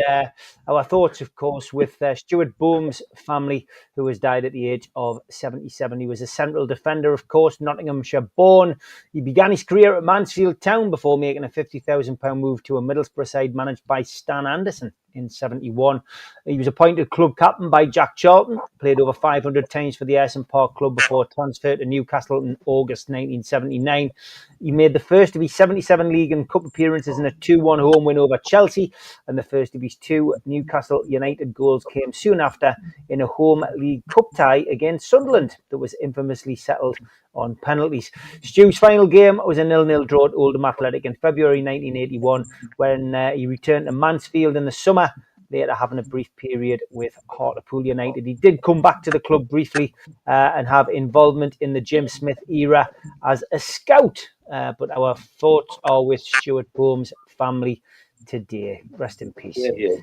our thoughts, of course, with Stuart Boam's family, who has died at the age of 77. He was a central defender, of course, Nottinghamshire born. He began his career at Mansfield Town before making a £50,000 move to a Middlesbrough side managed by Stan Anderson in 71. He was appointed club captain by Jack Charlton, played over 500 times for the Ayresome Park club before transfer to Newcastle in August 1979. He made the first of his 77 league and cup appearances in a 2-1 home win over Chelsea, and the first of his 2 Newcastle United goals came soon after in a home league cup tie against Sunderland that was infamously settled on penalties. Stu's final game was a 0-0 draw at Oldham Athletic in February 1981 when he returned to Mansfield in the summer, later having a brief period with Hartlepool United. He did come back to the club briefly and have involvement in the Jim Smith era as a scout, but our thoughts are with Stuart Boam's family today. Rest in peace. Yeah.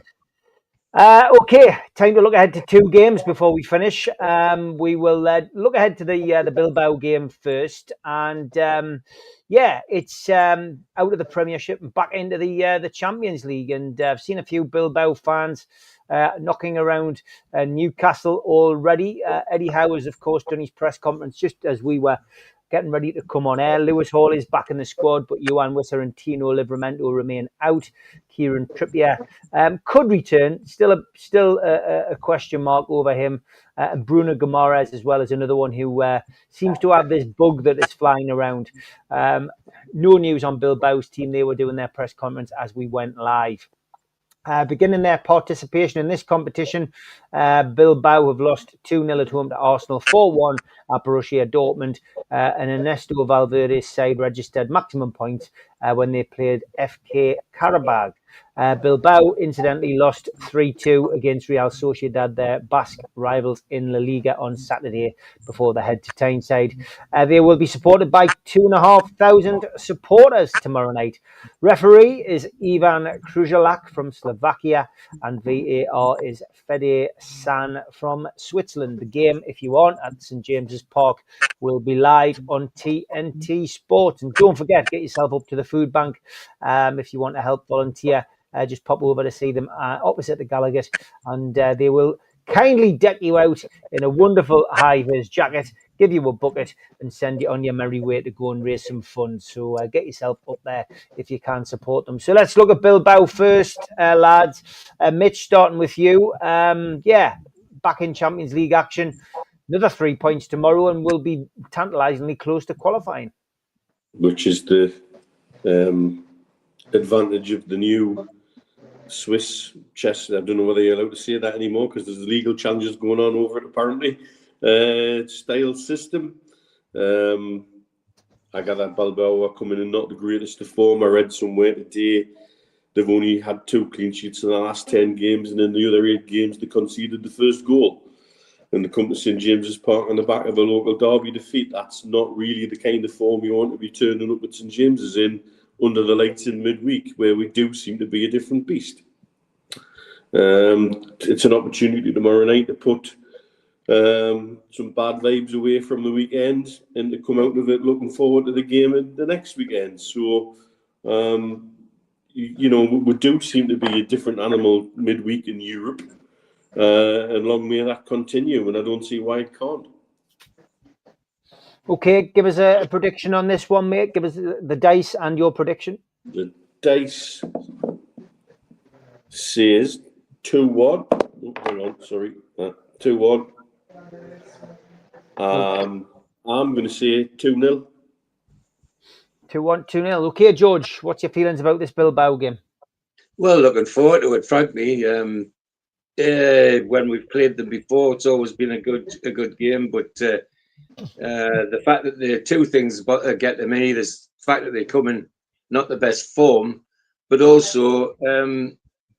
Okay, time to look ahead to 2 games before we finish. We will look ahead to the Bilbao game first, and it's out of the Premiership and back into the Champions League. And I've seen a few Bilbao fans knocking around Newcastle already. Eddie Howe has, of course, done his press conference just as we were getting ready to come on air. Lewis Hall is back in the squad, but Johan Wisser and Tino Livramento remain out. Kieran Trippier could return. Still a question mark over him. Bruno Guimaraes as well as another one who seems to have this bug that is flying around. No news on Bilbao's team. They were doing their press conference as we went live. Beginning their participation in this competition, Bilbao have lost 2-0 at home to Arsenal, 4-1 at Borussia Dortmund, and Ernesto Valverde's side registered maximum points when they played FK Karabag. Bilbao, incidentally, lost 3-2 against Real Sociedad, their Basque rivals in La Liga on Saturday before they head to Tyneside. They will be supported by 2,500 supporters tomorrow night. Referee is Ivan Krujalak from Slovakia, and VAR is Fede San from Switzerland. The game, if you want, at St James's Park, will be live on TNT Sports. And don't forget, get yourself up to the food bank if you want to help volunteer. Just pop over to see them opposite the Gallagher's, and they will kindly deck you out in a wonderful high-vis jacket, give you a bucket and send you on your merry way to go and raise some funds. So get yourself up there if you can support them. So let's look at Bilbao first, lads. Mitch, starting with you. Back in Champions League action. Another 3 points tomorrow, and we'll be tantalisingly close to qualifying. Which is the advantage of the new Swiss chess. I don't know whether you're allowed to say that anymore because there's legal challenges going on over it, apparently. Style system. I gather Bilbao are coming in not the greatest of form. I read somewhere today they've only had 2 clean sheets in the last 10 games, and in the other 8 games they conceded the first goal. And they come to St James's Park on the back of a local derby defeat. That's not really the kind of form you want to be turning up at St James's in under the lights in midweek, where we do seem to be a different beast. It's an opportunity tomorrow night to put some bad vibes away from the weekend and to come out of it looking forward to the game the next weekend. So, we do seem to be a different animal midweek in Europe. And long may that continue, and I don't see why it can't. Okay, give us a prediction on this one, mate. Give us the dice and your prediction. The dice says 2-1. Oh, hang on, sorry. 2-1. I'm going to say 2-0. 2-1, 2-0. Okay, George, what's your feelings about this Bilbao game? Well, looking forward to it, frankly. When we've played them before, it's always been a good game. But the fact that the 2 things get to me, there's the fact that they come in not the best form, but also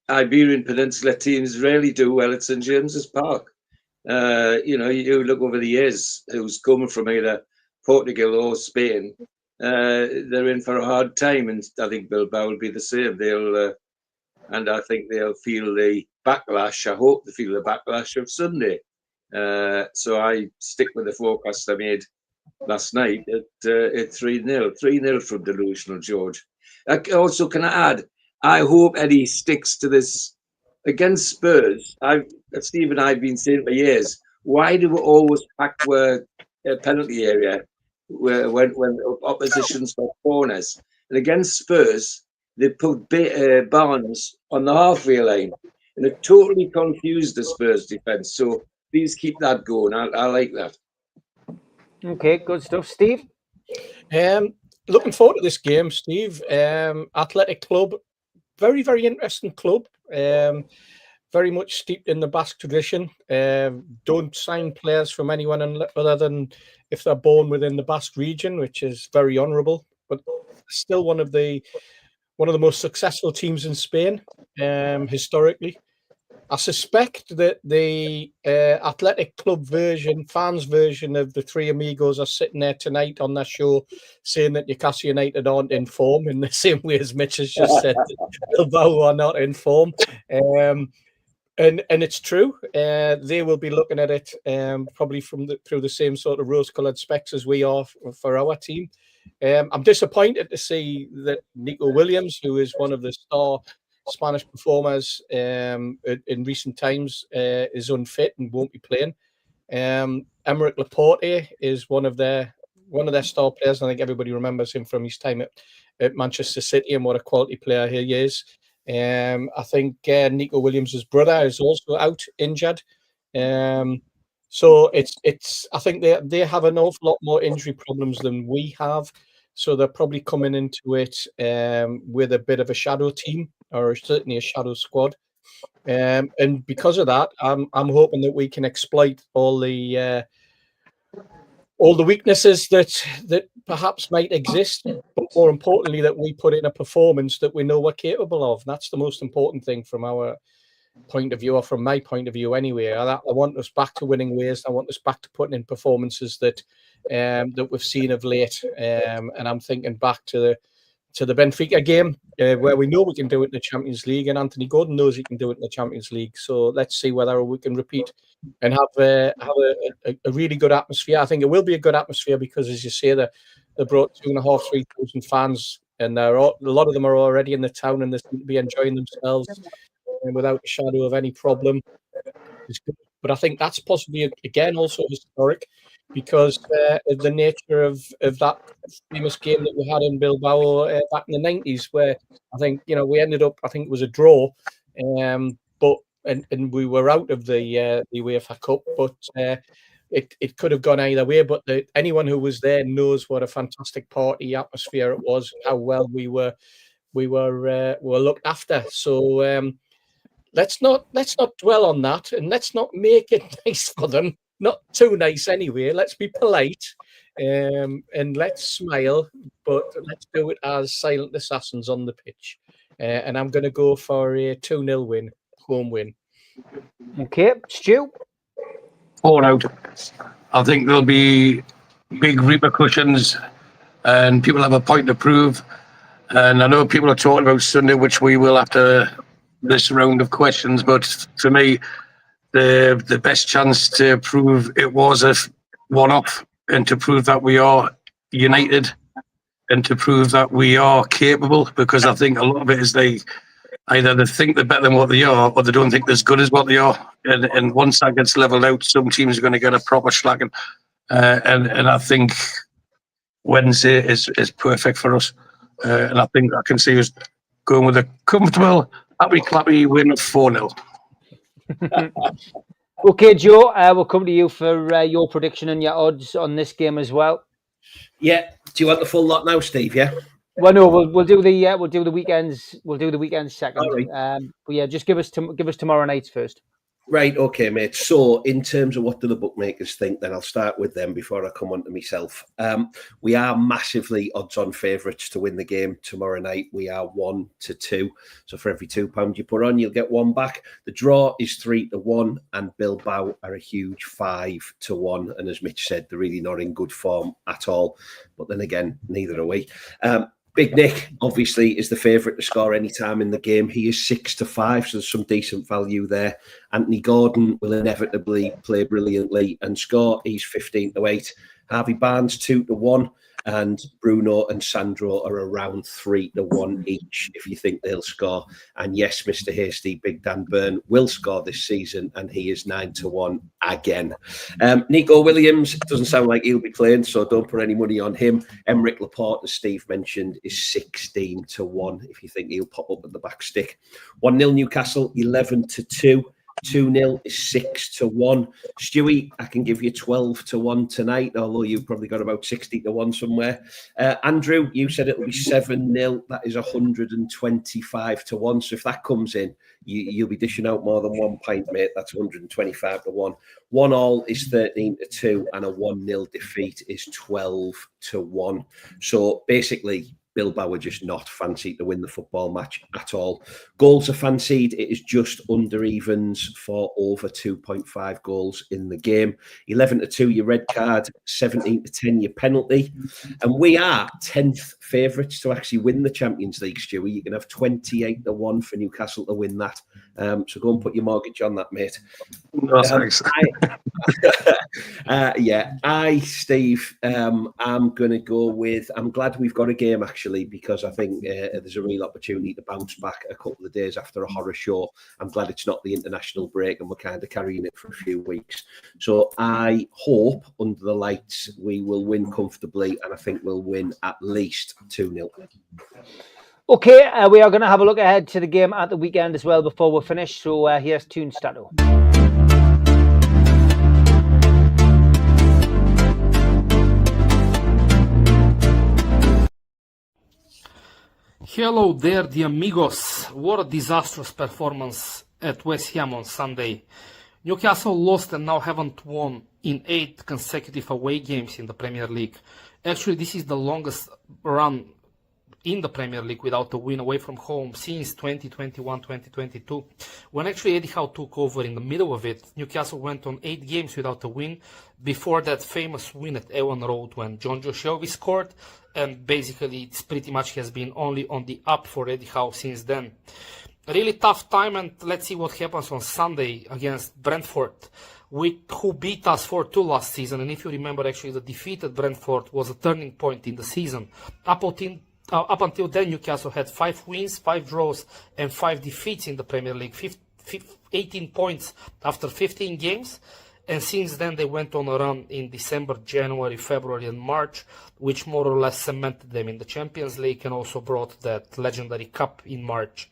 Iberian Peninsula teams rarely do well at St James's Park. You look over the years who's coming from either Portugal or Spain, they're in for a hard time, and I think Bilbao will be the same. And I think they'll feel the backlash. I hope they feel the backlash of Sunday. So I stick with the forecast I made last night at 3-0. 3-0 from Delusional George. Also, can I add, I hope Eddie sticks to this against Spurs. Steve and I have been saying for years, why do we always pack the penalty area when opposition's got corners? And against Spurs, they put Barnes on the halfway line, and it totally confused the Spurs defence. So please keep that going. I like that. Okay, good stuff. Steve? Looking forward to this game, Steve. Athletic Club, very, very interesting club. Very much steeped in the Basque tradition. Don't sign players from anyone other than if they're born within the Basque region, which is very honourable. But still one of the most successful teams in Spain, historically. I suspect that the Athletic Club fans version of the 3 Amigos are sitting there tonight on their show saying that Newcastle United aren't in form, in the same way as Mitch has just said that Bilbao are not in form. And it's true. They will be looking at it probably through the same sort of rose-coloured specs as we are for our team. I'm disappointed to see that Nico Williams, who is one of the star Spanish performers in recent times, is unfit and won't be playing. Emerick Laporte is one of their star players. I think everybody remembers him from his time at Manchester City and what a quality player he is. I think Nico Williams' brother is also out injured. So it's I think they have an awful lot more injury problems than we have. So they're probably coming into it with a bit of a shadow team, or certainly a shadow squad. And because of that, I'm hoping that we can exploit all the weaknesses that perhaps might exist, but more importantly, that we put in a performance that we know we're capable of. That's the most important thing from our point of view, or from my point of view anyway. I want us back to winning ways. I want us back to putting in performances that we've seen of late. And I'm thinking back to the Benfica game, where we know we can do it in the Champions League, and Anthony Gordon knows he can do it in the Champions League. So let's see whether we can repeat and have a really good atmosphere. I think it will be a good atmosphere because, as you say, they brought 2,500, 3,000 fans, and a lot of them are already in the town, and they seem to be enjoying themselves without a shadow of any problem. But I think that's possibly, again, also historic. because of the nature of that famous game that we had in Bilbao back in the 90s, where I think, we ended up, I think it was a draw, but we were out of the UEFA Cup, but it could have gone either way. But anyone who was there knows what a fantastic party atmosphere it was, how well we were looked after. So let's not dwell on that, and let's not make it nice for them. Not too nice anyway. Let's be polite, and let's smile, but let's do it as silent assassins on the pitch. And I'm going to go for a 2-0 win, home win. Okay, Stu? 4 out. I think there'll be big repercussions and people have a point to prove. And I know people are talking about Sunday, which we will after this round of questions, but for me, the best chance to prove it was a one-off and to prove that we are united and to prove that we are capable, because I think a lot of it is either they think they're better than what they are or they don't think they're as good as what they are. And once that gets leveled out, some teams are going to get a proper slacking. And I think Wednesday is perfect for us. And I think I can see us going with a comfortable, happy-clappy win of 4-0. Okay, Joe, we'll come to you for your prediction and your odds on this game as well. Yeah. Do you want the full lot now, Steve? Yeah. Well, no, we'll do the weekends. We'll do the weekends second. Right. But yeah, just give us tomorrow night's first. Right, okay, mate. So, in terms of what do the bookmakers think, then I'll start with them before I come on to myself. We are massively odds-on favourites to win the game tomorrow night. We are 1-2. So, for every £2 you put on, you'll get one back. The draw is 3-1, and Bilbao are a huge 5-1. And as Mitch said, they're really not in good form at all. But then again, neither are we. Big Nick, obviously, is the favourite to score any time in the game. He is 6-5, so there's some decent value there. Anthony Gordon will inevitably play brilliantly and score. He's 15-8. Harvey Barnes, 2-1. And Bruno and Sandro are around 3-1 each, if you think they'll score. And yes, Mr. Hasty, Big Dan Byrne, will score this season, and he is 9-1 again. Nico Williams, doesn't sound like he'll be playing, so don't put any money on him. Emerick Laporte, as Steve mentioned, is 16-1, if you think he'll pop up at the back stick. 1-0 Newcastle, 11-2. 2-0 is 6-1. Stewie, I can give you 12-1 tonight, although you've probably got about 60-1 somewhere. Andrew, you said it'll be 7-0. That is 125-1. So if that comes in, you'll be dishing out more than 1 pint, mate. That's 125-1. 1-1 is 13-2, and a 1-0 defeat is 12-1. So basically, Bilbao are just not fancied to win the football match at all. Goals are fancied. It is just under evens for over 2.5 goals in the game. 11-2 your red card, 17-10 your penalty. And we are 10th favourites to actually win the Champions League, Stewie. You can have 28-1 for Newcastle to win that. So go and put your mortgage on that, mate. Steve, I'm going to go with, I'm glad we've got a game actually, because I think there's a real opportunity to bounce back a couple of days after a horror show. I'm glad it's not the international break and we're kind of carrying it for a few weeks. So I hope under the lights we will win comfortably, and I think we'll win at least 2-0. Okay, we are going to have a look ahead to the game at the weekend as well before we're finished. So here's Tyne Stato. Hello there, the Amigos. What a disastrous performance at West Ham on Sunday. Newcastle lost and now haven't won in 8 consecutive away games in the Premier League. Actually, this is the longest run in the Premier League without a win away from home since 2021-2022. When actually Eddie Howe took over in the middle of it, Newcastle went on 8 games without a win before that famous win at Ewan Road when John Joe Shelby scored, and basically it's pretty much has been only on the up for Eddie Howe since then. A really tough time, and let's see what happens on Sunday against Brentford, who beat us 4-2 last season. And if you remember, actually the defeat at Brentford was a turning point in the season. Up until then, Newcastle had 5 wins, 5 draws, and 5 defeats in the Premier League, 18 points after 15 games. And since then, they went on a run in December, January, February, and March, which more or less cemented them in the Champions League and also brought that legendary cup in March.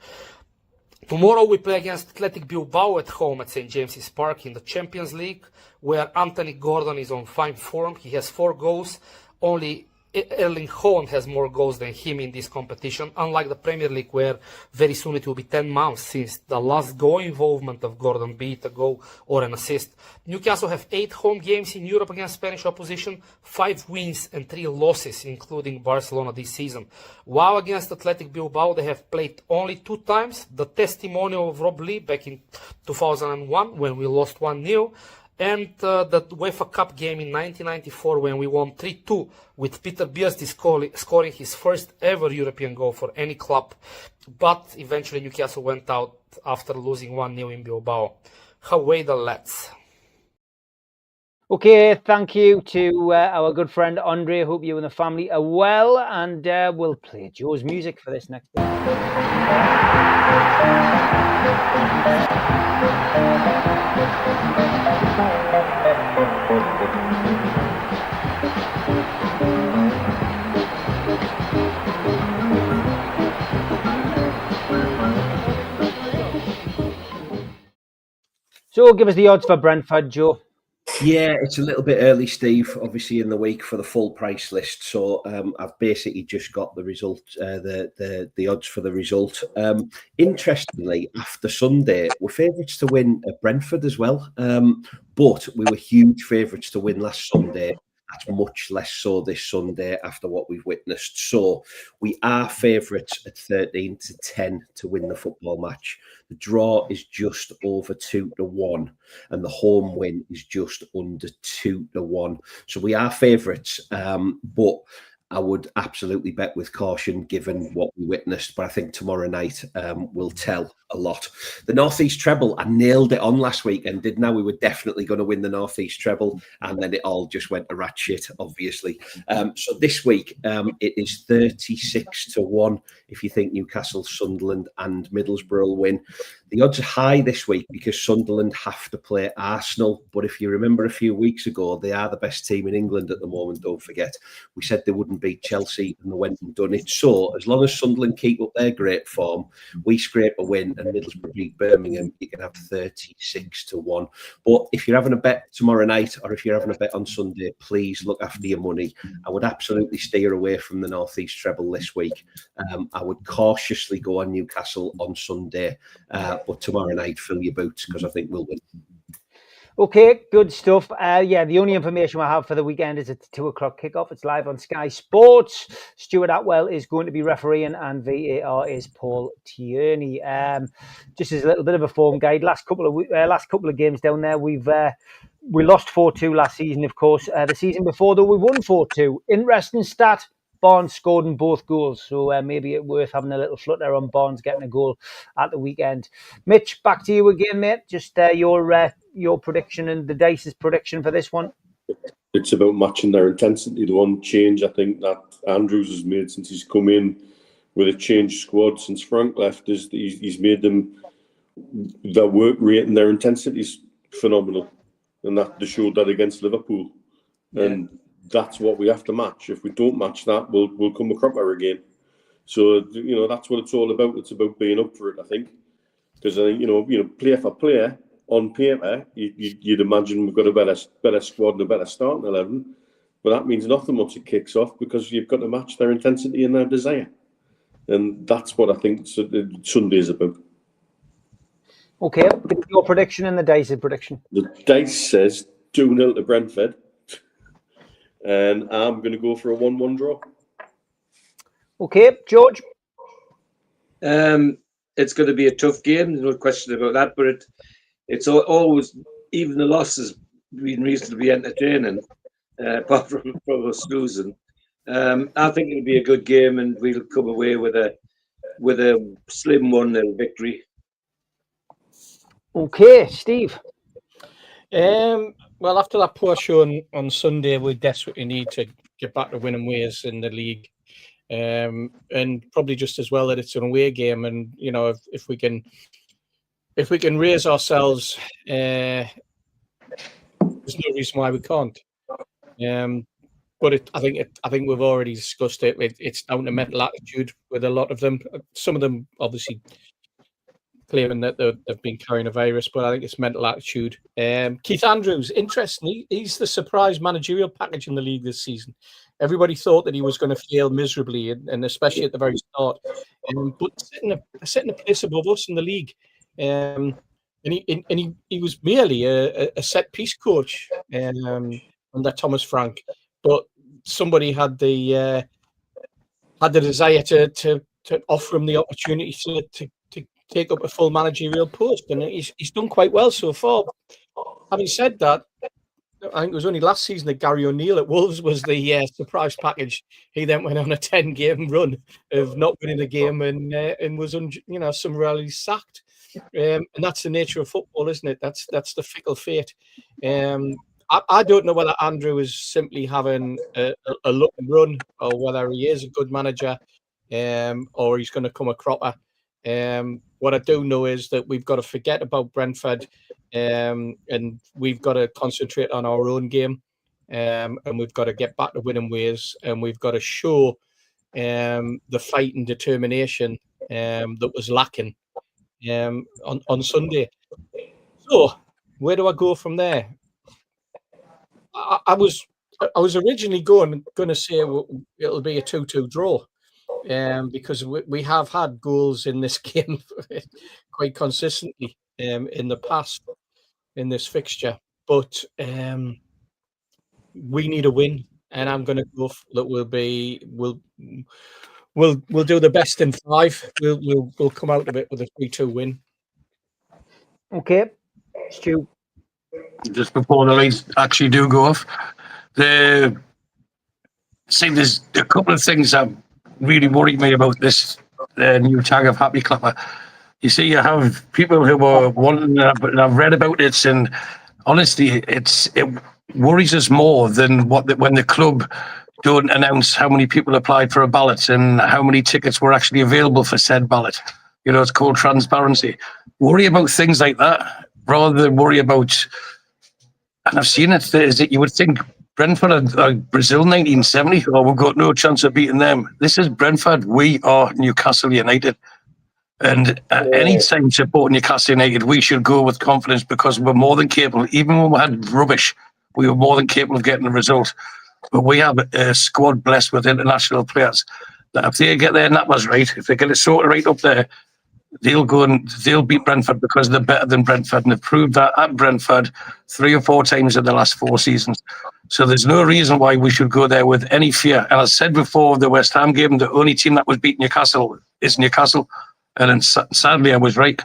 Tomorrow we play against Athletic Bilbao at home at St. James's Park in the Champions League, where Anthony Gordon is on fine form. He has 4 goals. Only Erling Haaland has more goals than him in this competition, unlike the Premier League, where very soon it will be 10 months since the last goal involvement of Gordon, be it a goal or an assist. Newcastle have 8 home games in Europe against Spanish opposition, 5 wins and 3 losses, including Barcelona this season. While against Athletic Bilbao, they have played only 2 times, the testimonial of Rob Lee back in 2001 when we lost 1-0, and the UEFA Cup game in 1994 when we won 3-2 with Peter Bielski scoring his first ever European goal for any club. But eventually Newcastle went out after losing 1-0 in Bilbao. Away the lads. Okay, thank you to our good friend Andre. Hope you and the family are well, and we'll play Joe's music for this next bit. So give us the odds for Brentford, Joe. Yeah, it's a little bit early, Steve, obviously in the week for the full price list. So I've basically just got the result, the odds for the result. Interestingly, after Sunday, we're favourites to win at Brentford as well. But we were huge favourites to win last Sunday. That's much less so this Sunday after what we've witnessed. So we are favourites at 13-10 to win the football match. The draw is just over 2-1, and the home win is just under 2-1. So we are favourites, but I would absolutely bet with caution given what we witnessed. But I think tomorrow night will tell a lot. The North East treble, I nailed it on last week and did know we were definitely going to win the North East treble. And then it all just went to rat shit, obviously. So this week, it is 36-1 if you think Newcastle, Sunderland and Middlesbrough will win. The odds are high this week because Sunderland have to play Arsenal. But if you remember a few weeks ago, they are the best team in England at the moment, don't forget. We said they wouldn't beat Chelsea and they went and done it. So as long as Sunderland keep up their great form, we scrape a win and Middlesbrough beat Birmingham, you can have 36-1. But if you're having a bet tomorrow night or if you're having a bet on Sunday, please look after your money. I would absolutely steer away from the North East treble this week. I would cautiously go on Newcastle on Sunday. But tomorrow night, fill your boots because I think we'll win. Okay, good stuff. Yeah, the only information I have for the weekend is it's 2 o'clock kickoff. It's live on Sky Sports. Stuart Atwell is going to be refereeing and VAR is Paul Tierney. Just as a little bit of a form guide, last couple of games down there, we lost 4-2 last season, of course. The season before, though, we won 4-2. Interesting stat. Barnes scored in both goals, so maybe it's worth having a little flutter on Barnes getting a goal at the weekend. Mitch, back to you again, mate. Just your prediction and the Dice's prediction for this one. It's about matching their intensity. The one change I think that Andrews has made since he's come in with a changed squad since Frank left is he's made them their work rate and their intensity is phenomenal, and that they showed that against Liverpool, and that's what we have to match. If we don't match that, we'll come a cropper again. So that's what it's all about. It's about being up for it, I think, because I think player for player on paper, you'd imagine we've got a better squad and a better starting 11, but that means nothing once it kicks off because you've got to match their intensity and their desire, and that's what I think Sunday's about. Okay, your prediction and the Dice's prediction. The Dice says 2-0 to Brentford. And I'm going to go for a 1-1 draw. Okay, George? It's going to be a tough game, no question about that, but it's always, even the losses, been reasonably entertaining, apart from us losing. I think it'll be a good game and we'll come away with a slim 1-0 victory. Okay, Steve? Well, after that poor show on Sunday, we desperately need to get back to winning ways in the league, and probably just as well that it's an away game. And if we can raise ourselves no reason why we can't. But I think we've already discussed it. It's down to mental attitude with a lot of them. Some of them obviously claiming that they've been carrying a virus, but I think it's mental attitude. Keith Andrews, interesting. He's the surprise managerial package in the league this season. Everybody thought that he was going to fail miserably, and especially at the very start. But sitting a place above us in the league, and he was merely a set piece coach under Thomas Frank, but somebody had the desire to offer him the opportunity to take up a full managerial post, and he's done quite well so far. Having said that, I think it was only last season that Gary O'Neill at Wolves was the surprise package. He then went on a 10-game run of not winning a game and was summarily sacked. And that's the nature of football, isn't it? That's the fickle fate. I don't know whether Andrew is simply having a look and run, or whether he is a good manager, or he's going to come a cropper. What I do know is that we've got to forget about Brentford, and we've got to concentrate on our own game, and we've got to get back to winning ways, and we've got to show the fight and determination that was lacking on Sunday. So where do I go from there? I was originally going to say it'll be a 2-2 draw, because we have had goals in this game quite consistently in the past in this fixture, but we need a win, and I'm going to go that we'll do the best in 5. We'll come out of it with a 3-2 win. Okay, Stu. Just before the lights actually do go off, there's a couple of things that really worried me about this new tag of Happy Clapper. You see, you have people who are wanting, and I've read about it, and honestly, it worries us more than when the club don't announce how many people applied for a ballot and how many tickets were actually available for said ballot. You know, it's called transparency. Worry about things like that rather than worry about. And I've seen it. Is that you would think Brentford are Brazil 1970, or we've got no chance of beating them. This is Brentford. We are Newcastle United. And any time supporting Newcastle United, we should go with confidence, because we're more than capable. Even when we had rubbish, we were more than capable of getting a result. But we have a squad blessed with international players that if they get their nappers right, if they get it sorted right up there, they'll go and they'll beat Brentford, because they're better than Brentford, and they've proved that at Brentford 3 or 4 times in the last 4 seasons. So there's no reason why we should go there with any fear. And as I said before, the West Ham game, the only team that was beating Newcastle is Newcastle. And then sadly, I was right.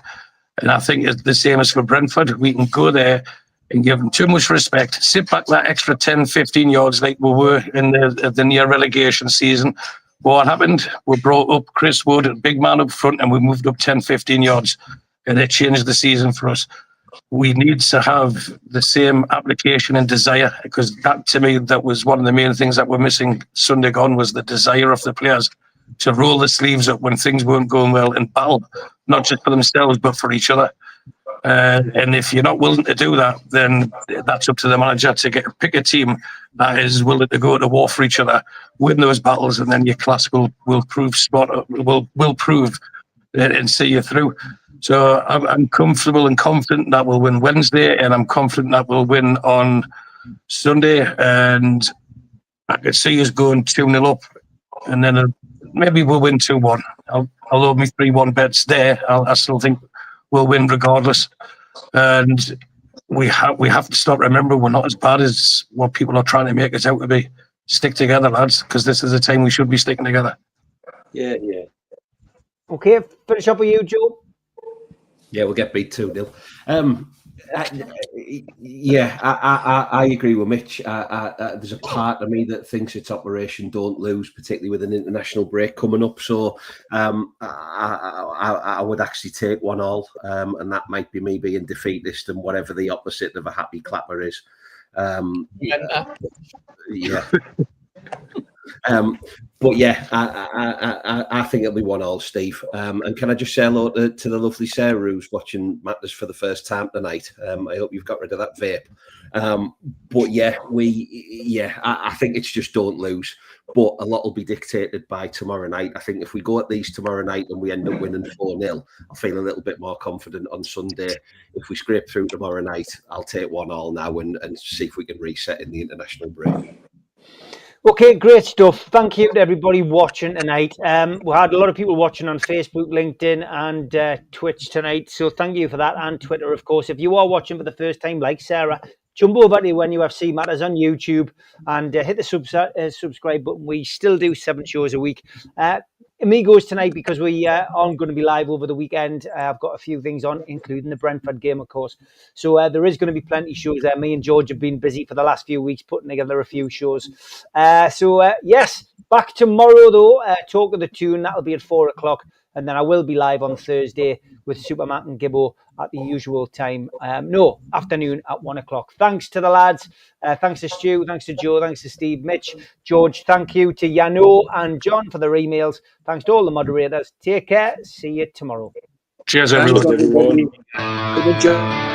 And I think it's the same as for Brentford. We can go there and give them too much respect, sit back that extra 10, 15 yards like we were in the near relegation season. What happened? We brought up Chris Wood, a big man up front, and we moved up 10, 15 yards. And it changed the season for us. We need to have the same application and desire, because that, to me, that was one of the main things that were missing Sunday gone, was the desire of the players to roll the sleeves up when things weren't going well and battle, not just for themselves, but for each other. And if you're not willing to do that, then that's up to the manager to pick a team that is willing to go to war for each other, win those battles, and then your class will prove will prove and see you through. So I'm comfortable and confident that we'll win Wednesday, and I'm confident that we'll win on Sunday. And I could see us going 2-0 up, and then maybe we'll win 2-1. I'll hold me 3-1 bets there. I still think we'll win regardless. And we have to stop. Remember, we're not as bad as what people are trying to make us out to be. Stick together, lads, because this is the time we should be sticking together. Yeah. Okay, finish up with you, Joe. Yeah, we'll get beat 2-0. I agree with Mitch. There's a part of me that thinks it's Operation Don't Lose, particularly with an international break coming up. So I would actually take 1-1, and that might be me being defeatist and whatever the opposite of a happy clapper is. Yeah. But yeah, I think it'll be 1-1, Steve. And can I just say hello to the lovely Sarah who's watching Matters for the first time tonight? I hope you've got rid of that vape. But yeah, I think it's just don't lose. But a lot will be dictated by tomorrow night. I think if we go at these tomorrow night and we end up winning 4-0, I'll feel a little bit more confident on Sunday. If we scrape through tomorrow night, I'll take 1-1 now and see if we can reset in the international break. Okay, great stuff. Thank you to everybody watching tonight. We had a lot of people watching on Facebook, LinkedIn, and Twitch tonight. So thank you for that, and Twitter, of course. If you are watching for the first time, like Sarah, jump over to NUFC Matters on YouTube and hit the subscribe button. We still do 7 shows a week. Amigos tonight, because we aren't going to be live over the weekend. I've got a few things on, including the Brentford game, of course. So there is going to be plenty of shows there. Me and George have been busy for the last few weeks putting together a few shows. Yes, back tomorrow, though. Talk of the Tune. That'll be at 4 o'clock. And then I will be live on Thursday with Superman and Gibbo at the usual time. Afternoon at 1 o'clock. Thanks to the lads. Thanks to Stu. Thanks to Joe. Thanks to Steve, Mitch, George. Thank you to Yano and John for their emails. Thanks to all the moderators. Take care. See you tomorrow. Cheers, everyone. Thanks, everyone. Good job.